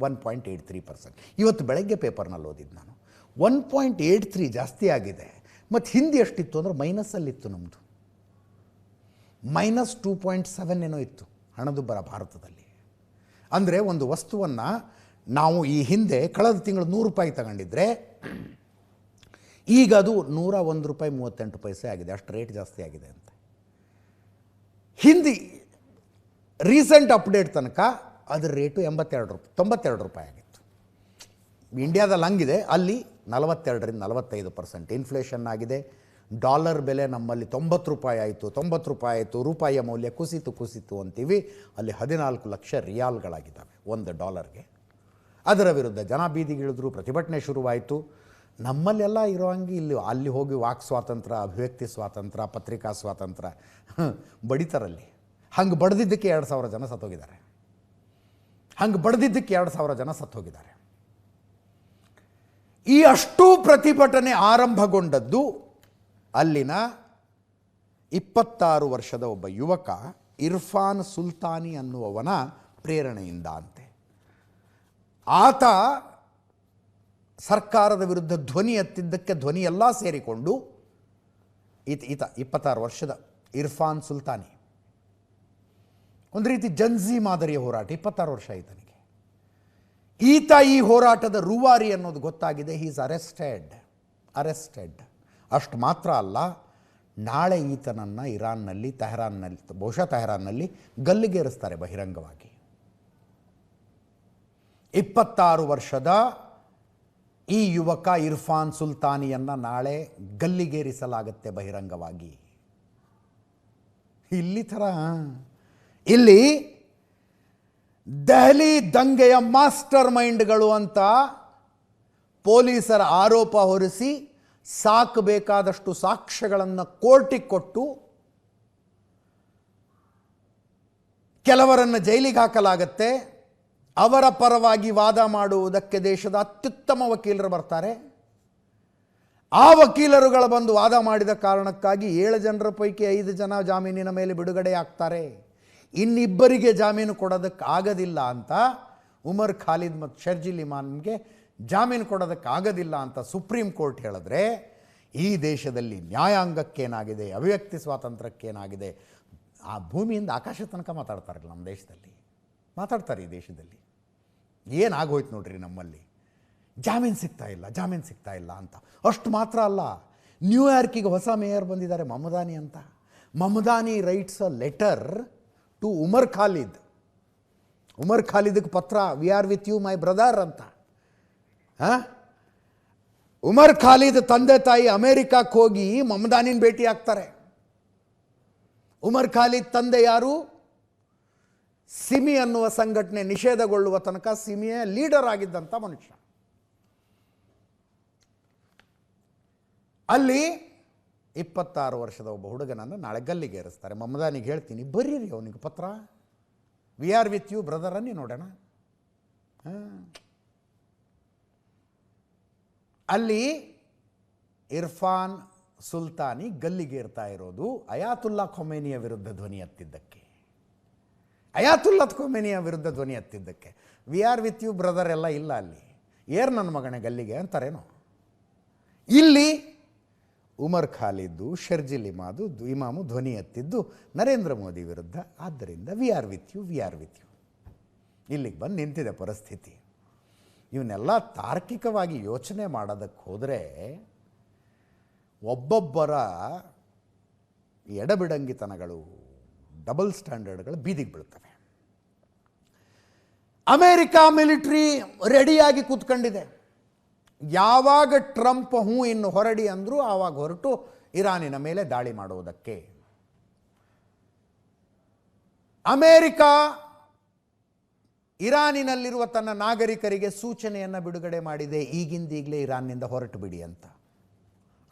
1.83%. ಇವತ್ತು ಬೆಳಗ್ಗೆ ಪೇಪರ್ನಲ್ಲಿ ಓದಿದ್ದು ನಾನು. 1.83 ಜಾಸ್ತಿ ಆಗಿದೆ. ಮತ್ತು ಹಿಂದೆ ಎಷ್ಟಿತ್ತು ಅಂದರೆ ಮೈನಸ್ಸಲ್ಲಿತ್ತು ನಮ್ಮದು. -2.7 ಏನೋ ಇತ್ತು ಹಣದುಬ್ಬರ ಭಾರತದಲ್ಲಿ. ಅಂದರೆ ಒಂದು ವಸ್ತುವನ್ನು ನಾವು ಈ ಹಿಂದೆ ಕಳೆದ ತಿಂಗಳು 100 ರೂಪಾಯಿ ತಗೊಂಡಿದ್ರೆ ಈಗ ಅದು 101 ರೂಪಾಯಿ 38 ಪೈಸೆ ಆಗಿದೆ. ಅಷ್ಟು ರೇಟ್ ಜಾಸ್ತಿ ಆಗಿದೆ ಅಂತ. ಹಿಂದಿ ರೀಸೆಂಟ್ ಅಪ್ಡೇಟ್ ತನಕ ಅದರ ರೇಟು 92 ರೂಪಾಯಿ ಆಗಿತ್ತು. ಇಂಡಿಯಾದಲ್ಲಿ ಹಂಗಿದೆ, ಅಲ್ಲಿ 42ರಿಂದ 45% ಇನ್ಫ್ಲೇಷನ್ ಆಗಿದೆ. ಡಾಲರ್ ಬೆಲೆ ನಮ್ಮಲ್ಲಿ 90 ರೂಪಾಯಿ ಆಯಿತು. ರೂಪಾಯಿಯ ಮೌಲ್ಯ ಕುಸಿತು ಅಂತೀವಿ. ಅಲ್ಲಿ 14 ಲಕ್ಷ ರಿಯಾಲ್ಗಳಾಗಿದ್ದಾವೆ $1. ಅದರ ವಿರುದ್ಧ ಜನ ಬೀದಿಗಿಳಿದ್ರು, ಪ್ರತಿಭಟನೆ ಶುರುವಾಯಿತು. ನಮ್ಮಲ್ಲೆಲ್ಲ ಇರೋಂಗೆ ಅಲ್ಲಿ ಹೋಗಿ ವಾಕ್ ಸ್ವಾತಂತ್ರ್ಯ, ಅಭಿವ್ಯಕ್ತಿ ಸ್ವಾತಂತ್ರ್ಯ, ಪತ್ರಿಕಾ ಸ್ವಾತಂತ್ರ್ಯ ಬಡಿತಾರಲ್ಲಿ. ಹಂಗೆ ಬಡ್ದಿದ್ದಕ್ಕೆ 2000 ಜನ ಸತ್ತೋಗಿದ್ದಾರೆ. ಈ ಅಷ್ಟೂ ಪ್ರತಿಭಟನೆ ಆರಂಭಗೊಂಡದ್ದು ಅಲ್ಲಿನ 26 ವರ್ಷದ ಒಬ್ಬ ಯುವಕ ಇರ್ಫಾನ್ ಸುಲ್ತಾನಿ ಅನ್ನುವವನ ಪ್ರೇರಣೆಯಿಂದ ಅಂತೆ. ಆತ ಸರ್ಕಾರದ ವಿರುದ್ಧ ಧ್ವನಿ ಎತ್ತಿದ್ದಕ್ಕೆ ಧ್ವನಿ ಎಲ್ಲ ಸೇರಿಕೊಂಡು ಈತ 26 ವರ್ಷದ ಇರ್ಫಾನ್ ಸುಲ್ತಾನಿ ಒಂದು ರೀತಿ ಜನ್ಜಿ ಮಾದರಿಯ ಹೋರಾಟ. 26 ವರ್ಷ ಈತನಿಗೆ. ಈತ ಈ ಹೋರಾಟದ ರೂವಾರಿ ಅನ್ನೋದು ಗೊತ್ತಾಗಿದೆ. He is arrested. ಅಷ್ಟು ಮಾತ್ರ ಅಲ್ಲ, ನಾಳೆ ಈತನನ್ನು ಇರಾನ್ನಲ್ಲಿ ಬಹುಶಃ ತೆಹರಾನ್ನಲ್ಲಿ ಗಲ್ಲಿಗೇರಿಸ್ತಾರೆ ಬಹಿರಂಗವಾಗಿ. 26 ವರ್ಷದ ಈ ಯುವಕ ಇರ್ಫಾನ್ ಸುಲ್ತಾನಿಯನ್ನು ನಾಳೆ ಗಲ್ಲಿಗೇರಿಸಲಾಗುತ್ತೆ ಬಹಿರಂಗವಾಗಿ. ಇಲ್ಲಿ ದೆಹಲಿ ದಂಗೆಯ ಮಾಸ್ಟರ್ ಮೈಂಡ್ಗಳು ಅಂತ ಪೊಲೀಸರ ಆರೋಪ ಹೊರಿಸಿ ಸಾಕಬೇಕಾದಷ್ಟು ಸಾಕ್ಷ್ಯಗಳನ್ನು ಕೋರ್ಟಿಗೆ ಕೊಟ್ಟು ಕೆಲವರನ್ನು ಜೈಲಿಗೆ ಹಾಕಲಾಗತ್ತೆ. ಅವರ ಪರವಾಗಿ ವಾದ ಮಾಡುವುದಕ್ಕೆ ದೇಶದ ಅತ್ಯುತ್ತಮ ವಕೀಲರು ಬರ್ತಾರೆ. ಆ ವಕೀಲರುಗಳು ಬಂದು ವಾದ ಮಾಡಿದ ಕಾರಣಕ್ಕಾಗಿ 7 ಜನರ ಪೈಕಿ 5 ಜನ ಜಾಮೀನಿನ ಮೇಲೆ ಬಿಡುಗಡೆ ಆಗ್ತಾರೆ. ಇನ್ನಿಬ್ಬರಿಗೆ ಜಾಮೀನು ಕೊಡೋದಕ್ಕೆ ಆಗೋದಿಲ್ಲ ಅಂತ ಉಮರ್ ಖಾಲಿದ್ ಮತ್ತು ಶರ್ಜಿಲ್ ಇಮಾನ್ಗೆ ಜಾಮೀನು ಕೊಡೋದಕ್ಕೆ ಆಗೋದಿಲ್ಲ ಅಂತ ಸುಪ್ರೀಂ ಕೋರ್ಟ್ ಹೇಳಿದ್ರೆ, ಈ ದೇಶದಲ್ಲಿ ನ್ಯಾಯಾಂಗಕ್ಕೇನಾಗಿದೆ, ಅಭಿವ್ಯಕ್ತಿ ಸ್ವಾತಂತ್ರ್ಯಕ್ಕೇನಾಗಿದೆ, ಆ ಭೂಮಿಯಿಂದ ಆಕಾಶ ತನಕ ಮಾತಾಡ್ತಾರಲ್ಲ ನಮ್ಮ ದೇಶದಲ್ಲಿ, ಮಾತಾಡ್ತಾರೆ. ಈ ದೇಶದಲ್ಲಿ ಏನಾಗೋಯ್ತು ನೋಡ್ರಿ, ನಮ್ಮಲ್ಲಿ ಜಾಮೀನು ಸಿಗ್ತಾ ಇಲ್ಲ ಅಂತ. ಅಷ್ಟು ಮಾತ್ರ ಅಲ್ಲ, ನ್ಯೂಯಾರ್ಕಿಗೆ ಹೊಸ ಮೇಯರ್ ಬಂದಿದ್ದಾರೆ ಮಮದಾನಿ ಅಂತ. Mamdani writes a letter to Umar Khalid. Umar ಖಾಲಿದ್ಗೆ ಪತ್ರ, we are with you my brother ಅಂತ. ಉಮರ್ ಖಾಲಿದ್ ತಂದೆ ತಾಯಿ ಅಮೇರಿಕಕ್ಕೆ ಹೋಗಿ ಮಮದಾನಿನ ಭೇಟಿ ಆಗ್ತಾರೆ. ಉಮರ್ ಖಾಲಿದ್ ತಂದೆ ಯಾರು? ಸಿಮಿ ಅನ್ನುವ ಸಂಘಟನೆ ನಿಷೇಧಗೊಳ್ಳುವ ತನಕ ಸಿಮಿಯ ಲೀಡರ್ ಆಗಿದ್ದಂಥ ಮನುಷ್ಯ. ಅಲ್ಲಿ 26 ವರ್ಷದ ಒಬ್ಬ ಹುಡುಗನನ್ನು ನಾಳೆ ಗಲ್ಲಿಗೆ ಏರಿಸ್ತಾರೆ. ಮಮದಾನಿಗೆ ಹೇಳ್ತೀನಿ, ಬರೀರಿ ಅವನಿಗೆ ಪತ್ರ, we are with you brother ಅನ್ನಿ ನೋಡೋಣ. ಅಲ್ಲಿ ಇರ್ಫಾನ್ ಸುಲ್ತಾನಿ ಗಲ್ಲಿಗೇರ್ತಾ ಇರೋದು ಅಯಾತುಲ್ಲಾ ಖೊಮೇನಿಯ ವಿರುದ್ಧ ಧ್ವನಿ ಎತ್ತಿದ್ದಕ್ಕೆ. ಅಯಾತುಲ್ಲಾ ಖೊಮೇನಿಯ ವಿರುದ್ಧ ಧ್ವನಿ ಎತ್ತಿದ್ದಕ್ಕೆ. We are with you brother ಎಲ್ಲ ಇಲ್ಲ ಅಲ್ಲಿ. ಏರ್ ನನ್ನ ಮಗನೇ ಗಲ್ಲಿಗೆ ಅಂತಾರೇನೋ. ಇಲ್ಲಿ ಉಮರ್ ಖಾಲಿದ್ದು, ಶರ್ಜಿಲ್ ಇಮಾಮು ಧ್ವನಿ ಎತ್ತಿದ್ದು ನರೇಂದ್ರ ಮೋದಿ ವಿರುದ್ಧ. ಆದ್ದರಿಂದ we are with you, we are with you. ಇಲ್ಲಿಗೆ ಬಂದು ನಿಂತಿದೆ ಪರಿಸ್ಥಿತಿ. ಇವನ್ನೆಲ್ಲ ತಾರ್ಕಿಕವಾಗಿ ಯೋಚನೆ ಮಾಡೋದಕ್ಕೆ ಹೋದರೆ ಒಬ್ಬೊಬ್ಬರ ಎಡಬಿಡಂಗಿತನಗಳು, ಡಬಲ್ ಸ್ಟ್ಯಾಂಡರ್ಡ್ಗಳು ಬೀದಿಗೆ ಬೀಳ್ತವೆ. ಅಮೇರಿಕಾ ಮಿಲಿಟ್ರಿ ರೆಡಿಯಾಗಿ ಕೂತ್ಕೊಂಡಿದೆ. ಯಾವಾಗ ಟ್ರಂಪ್ ಇನ್ನು ಹೊರಡಿ ಅಂದರೂ ಆವಾಗ ಹೊರಟು ಇರಾನಿನ ಮೇಲೆ ದಾಳಿ ಮಾಡುವುದಕ್ಕೆ. ಅಮೇರಿಕಾ ಇರಾನಿನಲ್ಲಿರುವ ತನ್ನ ನಾಗರಿಕರಿಗೆ ಸೂಚನೆಯನ್ನು ಬಿಡುಗಡೆ ಮಾಡಿದೆ, ಈಗಿಂದೀಗಲೇ ಇರಾನ್ನಿಂದ ಹೊರಟು ಬಿಡಿ ಅಂತ.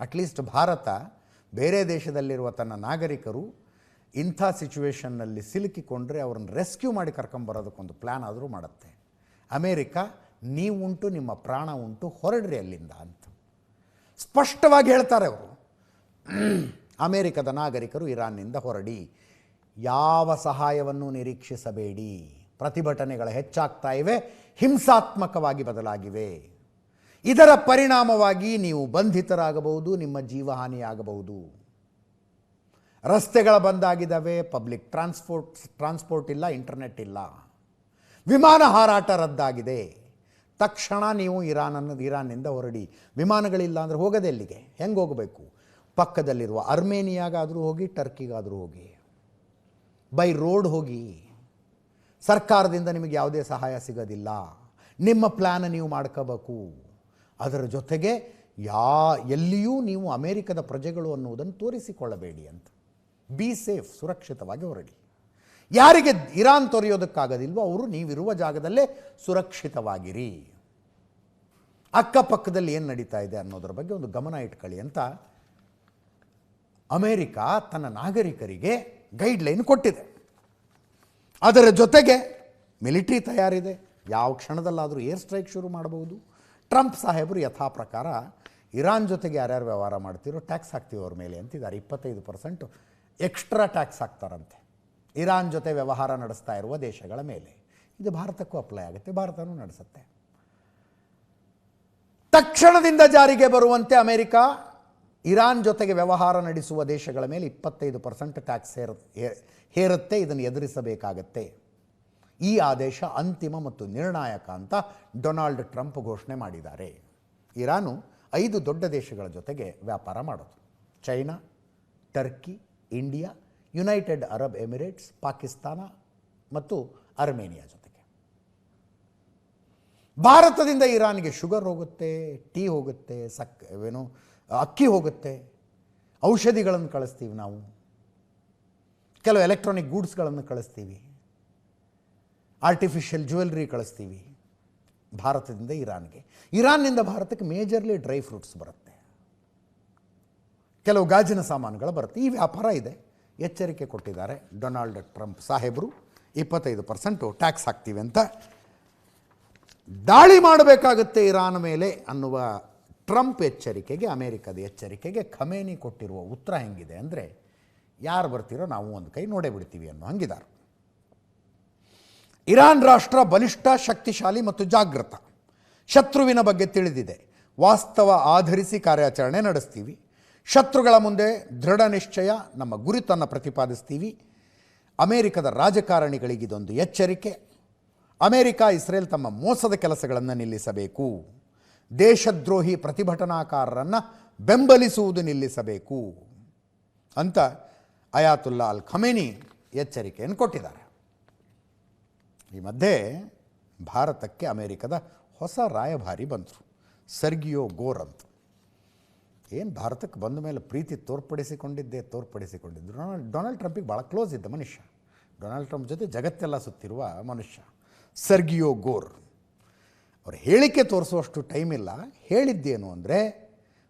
ಅಟ್ಲೀಸ್ಟ್ ಭಾರತ ಬೇರೆ ದೇಶದಲ್ಲಿರುವ ತನ್ನ ನಾಗರಿಕರು ಇಂಥ ಸಿಚುವೇಷನ್ನಲ್ಲಿ ಸಿಲುಕಿಕೊಂಡ್ರೆ ಅವ್ರನ್ನ ರೆಸ್ಕ್ಯೂ ಮಾಡಿ ಕರ್ಕೊಂಬರೋದಕ್ಕೊಂದು ಪ್ಲ್ಯಾನ್ ಆದರೂ ಮಾಡುತ್ತೆ. ಅಮೇರಿಕಾ, ನೀವುಂಟು, ನಿಮ್ಮ ಪ್ರಾಣ ಉಂಟು, ಹೊರಡ್ರಿ ಅಲ್ಲಿಂದ ಅಂತ ಸ್ಪಷ್ಟವಾಗಿ ಹೇಳ್ತಾರೆ ಅವರು. ಅಮೇರಿಕದ ನಾಗರಿಕರು ಇರಾನ್ನಿಂದ ಹೊರಡಿ, ಯಾವ ಸಹಾಯವನ್ನು ನಿರೀಕ್ಷಿಸಬೇಡಿ. ಪ್ರತಿಭಟನೆಗಳು ಹೆಚ್ಚಾಗ್ತಾ ಇವೆ, ಹಿಂಸಾತ್ಮಕವಾಗಿ ಬದಲಾಗಿವೆ. ಇದರ ಪರಿಣಾಮವಾಗಿ ನೀವು ಬಂಧಿತರಾಗಬಹುದು, ನಿಮ್ಮ ಜೀವಹಾನಿಯಾಗಬಹುದು. ರಸ್ತೆಗಳ ಬಂದಾಗಿದ್ದಾವೆ, ಪಬ್ಲಿಕ್ ಟ್ರಾನ್ಸ್ಪೋರ್ಟ್ ಇಲ್ಲ, ಇಂಟರ್ನೆಟ್ ಇಲ್ಲ, ವಿಮಾನ ಹಾರಾಟ ರದ್ದಾಗಿದೆ. ತಕ್ಷಣ ನೀವು ಇರಾನ್ನಿಂದ ಹೊರಡಿ. ವಿಮಾನಗಳಿಲ್ಲ ಅಂದರೆ ಹೋಗೋದೆ ಎಲ್ಲಿಗೆ? ಹೆಂಗೆ ಹೋಗಬೇಕು? ಪಕ್ಕದಲ್ಲಿರುವ ಅರ್ಮೇನಿಯಾಗಾದರೂ ಹೋಗಿ, ಟರ್ಕಿಗಾದರೂ ಹೋಗಿ, ಬೈ ರೋಡ್ ಹೋಗಿ. ಸರ್ಕಾರದಿಂದ ನಿಮಗೆ ಯಾವುದೇ ಸಹಾಯ ಸಿಗೋದಿಲ್ಲ. ನಿಮ್ಮ ಪ್ಲ್ಯಾನ್ ನೀವು ಮಾಡ್ಕೋಬೇಕು. ಅದರ ಜೊತೆಗೆ ಎಲ್ಲಿಯೂ ನೀವು ಅಮೇರಿಕದ ಪ್ರಜೆಗಳು ಅನ್ನುವುದನ್ನು ತೋರಿಸಿಕೊಳ್ಳಬೇಡಿ ಅಂತ. ಬಿ ಸೇಫ್, ಸುರಕ್ಷಿತವಾಗಿ ಹೊರಡಿ. ಯಾರಿಗೆ ಇರಾನ್ ತೊರೆಯೋದಕ್ಕಾಗೋದಿಲ್ವೋ ಅವರು ನೀವಿರುವ ಜಾಗದಲ್ಲೇ ಸುರಕ್ಷಿತವಾಗಿರಿ. ಅಕ್ಕಪಕ್ಕದಲ್ಲಿ ಏನು ನಡೀತಾ ಇದೆ ಅನ್ನೋದ್ರ ಬಗ್ಗೆ ಒಂದು ಗಮನ ಇಟ್ಕೊಳ್ಳಿ ಅಂತ ಅಮೇರಿಕಾ ತನ್ನ ನಾಗರಿಕರಿಗೆ ಗೈಡ್ಲೈನ್ ಕೊಟ್ಟಿದೆ. ಅದರ ಜೊತೆಗೆ ಮಿಲಿಟ್ರಿ ತಯಾರಿದೆ, ಯಾವ ಕ್ಷಣದಲ್ಲಾದರೂ ಏರ್ ಸ್ಟ್ರೈಕ್ ಶುರು ಮಾಡಬಹುದು. ಟ್ರಂಪ್ ಸಾಹೇಬರು ಯಥಾ ಪ್ರಕಾರ ಇರಾನ್ ಜೊತೆಗೆ ಯಾರ್ಯಾರು ವ್ಯವಹಾರ ಮಾಡ್ತಿರೋ ಟ್ಯಾಕ್ಸ್ ಹಾಕ್ತೀವಿ ಅವ್ರ ಮೇಲೆ ಅಂತಿದ್ದಾರೆ. 25% ಎಕ್ಸ್ಟ್ರಾ ಟ್ಯಾಕ್ಸ್ ಹಾಕ್ತಾರಂತೆ ಇರಾನ್ ಜೊತೆ ವ್ಯವಹಾರ ನಡೆಸ್ತಾ ಇರುವ ದೇಶಗಳ ಮೇಲೆ. ಇದು ಭಾರತಕ್ಕೂ ಅಪ್ಲೈ ಆಗುತ್ತೆ, ಭಾರತನೂ ನಡೆಸುತ್ತೆ. ತಕ್ಷಣದಿಂದ ಜಾರಿಗೆ ಬರುವಂತೆ ಅಮೆರಿಕ ಇರಾನ್ ಜೊತೆಗೆ ವ್ಯವಹಾರ ನಡೆಸುವ ದೇಶಗಳ ಮೇಲೆ 25% ಟ್ಯಾಕ್ಸ್ ಹೇರುತ್ತೆ. ಇದನ್ನು ಎದುರಿಸಬೇಕಾಗತ್ತೆ. ಈ ಆದೇಶ ಅಂತಿಮ ಮತ್ತು ನಿರ್ಣಾಯಕ ಅಂತ ಡೊನಾಲ್ಡ್ ಟ್ರಂಪ್ ಘೋಷಣೆ ಮಾಡಿದ್ದಾರೆ. ಇರಾನು 5 ದೊಡ್ಡ ದೇಶಗಳ ಜೊತೆಗೆ ವ್ಯಾಪಾರ ಮಾಡೋದು: China, Turkey, India, United Arab Emirates, Pakistan ಮತ್ತು ಅರ್ಮೇನಿಯಾ ಜೊತೆಗೆ. ಭಾರತದಿಂದ ಇರಾನ್ಗೆ ಶುಗರ್ ಹೋಗುತ್ತೆ, ಟೀ ಹೋಗುತ್ತೆ, ಅಕ್ಕಿ ಹೋಗುತ್ತೆ, ಔಷಧಿಗಳನ್ನು ಕಳಿಸ್ತೀವಿ ನಾವು, ಕೆಲವು ಎಲೆಕ್ಟ್ರಾನಿಕ್ ಗೂಡ್ಸ್ಗಳನ್ನು ಕಳಿಸ್ತೀವಿ, ಆರ್ಟಿಫಿಷಿಯಲ್ ಜ್ಯುವೆಲ್ರಿ ಕಳಿಸ್ತೀವಿ ಭಾರತದಿಂದ ಇರಾನ್ಗೆ. ಇರಾನ್ನಿಂದ ಭಾರತಕ್ಕೆ ಮೇಜರ್ಲಿ ಡ್ರೈ ಫ್ರೂಟ್ಸ್ ಬರುತ್ತೆ, ಕೆಲವು ಗಾಜಿನ ಸಾಮಾನುಗಳು ಬರುತ್ತೆ. ಈ ವ್ಯಾಪಾರ ಇದೆ. ಎಚ್ಚರಿಕೆ ಕೊಟ್ಟಿದ್ದಾರೆ ಡೊನಾಲ್ಡ್ ಟ್ರಂಪ್ ಸಾಹೇಬರು. 25% ಟ್ಯಾಕ್ಸ್ ಹಾಕ್ತೀವಿ ಅಂತ. ದಾಳಿ ಮಾಡಬೇಕಾಗುತ್ತೆ ಇರಾನ್ ಮೇಲೆ ಅನ್ನುವ ಟ್ರಂಪ್ ಎಚ್ಚರಿಕೆಗೆ, ಅಮೇರಿಕದ ಎಚ್ಚರಿಕೆಗೆ ಖಮೇನಿ ಕೊಟ್ಟಿರುವ ಉತ್ತರ ಹೆಂಗಿದೆ ಅಂದರೆ, ಯಾರು ಬರ್ತಿರೋ ನಾವು ಒಂದು ಕೈ ನೋಡೇ ಬಿಡ್ತೀವಿ ಅನ್ನೋ ಹಂಗಿದ್ದಾರೆ. ಇರಾನ್ ರಾಷ್ಟ್ರ ಬಲಿಷ್ಠ, ಶಕ್ತಿಶಾಲಿ ಮತ್ತು ಜಾಗೃತ. ಶತ್ರುವಿನ ಬಗ್ಗೆ ತಿಳಿದಿದೆ. ವಾಸ್ತವ ಆಧರಿಸಿ ಕಾರ್ಯಾಚರಣೆ ನಡೆಸ್ತೀವಿ. ಶತ್ರುಗಳ ಮುಂದೆ ದೃಢ ನಿಶ್ಚಯ, ನಮ್ಮ ಗುರಿತನ್ನು ಪ್ರತಿಪಾದಿಸ್ತೀವಿ. ಅಮೇರಿಕದ ರಾಜಕಾರಣಿಗಳಿಗಿದೊಂದು ಎಚ್ಚರಿಕೆ: ಅಮೇರಿಕ, ಇಸ್ರೇಲ್ ತಮ್ಮ ಮೋಸದ ಕೆಲಸಗಳನ್ನು ನಿಲ್ಲಿಸಬೇಕು. ದೇಶದ್ರೋಹಿ ಪ್ರತಿಭಟನಾಕಾರರನ್ನು ಬೆಂಬಲಿಸುವುದು ನಿಲ್ಲಿಸಬೇಕು ಅಂತ ಅಯಾತುಲ್ಲಾ ಅಲ್ ಖಮೇನಿ ಎಚ್ಚರಿಕೆಯನ್ನು ಕೊಟ್ಟಿದ್ದಾರೆ. ಈ ಮಧ್ಯೆ ಭಾರತಕ್ಕೆ ಅಮೇರಿಕದ ಹೊಸ ರಾಯಭಾರಿ ಬಂದರು, ಸರ್ಗಿಯೋ ಗೋರ್ ಅಂತ. ಏನು ಭಾರತಕ್ಕೆ ಬಂದ ಮೇಲೆ ಪ್ರೀತಿ ತೋರ್ಪಡಿಸಿಕೊಂಡಿದ್ದು. ಡೊನಾಲ್ಡ್ ಟ್ರಂಪಿಗೆ ಭಾಳ ಕ್ಲೋಸ್ ಇದ್ದ ಮನುಷ್ಯ, ಡೊನಾಲ್ಡ್ ಟ್ರಂಪ್ ಜೊತೆ ಜಗತ್ತೆಲ್ಲ ಸುತ್ತಿರುವ ಮನುಷ್ಯ ಸರ್ಗಿಯೋ ಗೋರ್. ಅವ್ರ ಹೇಳಿಕೆ ತೋರಿಸುವಷ್ಟು ಟೈಮ್ ಇಲ್ಲ. ಹೇಳಿದ್ದೇನು ಅಂದರೆ,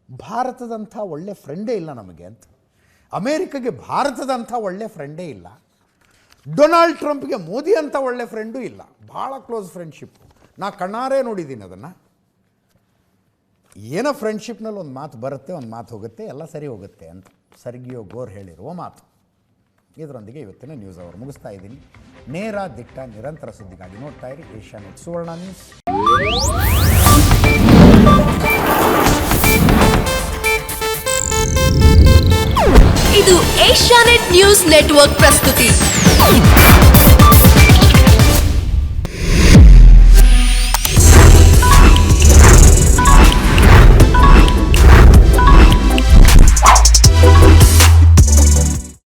ಭಾರತದಂಥ ಒಳ್ಳೆ ಫ್ರೆಂಡೇ ಇಲ್ಲ ನಮಗೆ ಅಂತ. ಅಮೇರಿಕಾಗೆ ಭಾರತದಂಥ ಒಳ್ಳೆ ಫ್ರೆಂಡೇ ಇಲ್ಲ, ಡೊನಾಲ್ಡ್ ಟ್ರಂಪ್ಗೆ ಮೋದಿ ಅಂತ ಒಳ್ಳೆ ಫ್ರೆಂಡೂ ಇಲ್ಲ. ಭಾಳ ಕ್ಲೋಸ್ ಫ್ರೆಂಡ್ಶಿಪ್ಪು. ನಾ ಕಣ್ಣಾರೇ ನೋಡಿದ್ದೀನಿ ಅದನ್ನು. ಏನೋ ಫ್ರೆಂಡ್ಶಿಪ್ನಲ್ಲಿ ಒಂದು ಮಾತು ಬರುತ್ತೆ, ಒಂದು ಮಾತು ಹೋಗುತ್ತೆ, ಎಲ್ಲ ಸರಿ ಹೋಗುತ್ತೆ ಅಂತ ಸರ್ಗಿಯೋ ಗೋರ್ ಹೇಳಿರುವ ಮಾತು. ಇದರೊಂದಿಗೆ ಇವತ್ತಿನ ನ್ಯೂಸ್ ಅವರು ಮುಗಿಸ್ತಾ ಇದ್ದೀನಿ. ನೇರ, ದಿಟ್ಟ, ನಿರಂತರ ಸುದ್ದಿಗಾಗಿ ನೋಡ್ತಾ ಇರಿ ಏಷ್ಯಾನೆಟ್ ಸುವರ್ಣ ನ್ಯೂಸ್. ಇದು ಏಷ್ಯಾನೆಟ್ ನ್ಯೂಸ್ ನೆಟ್ವರ್ಕ್ ಪ್ರಸ್ತುತಿ.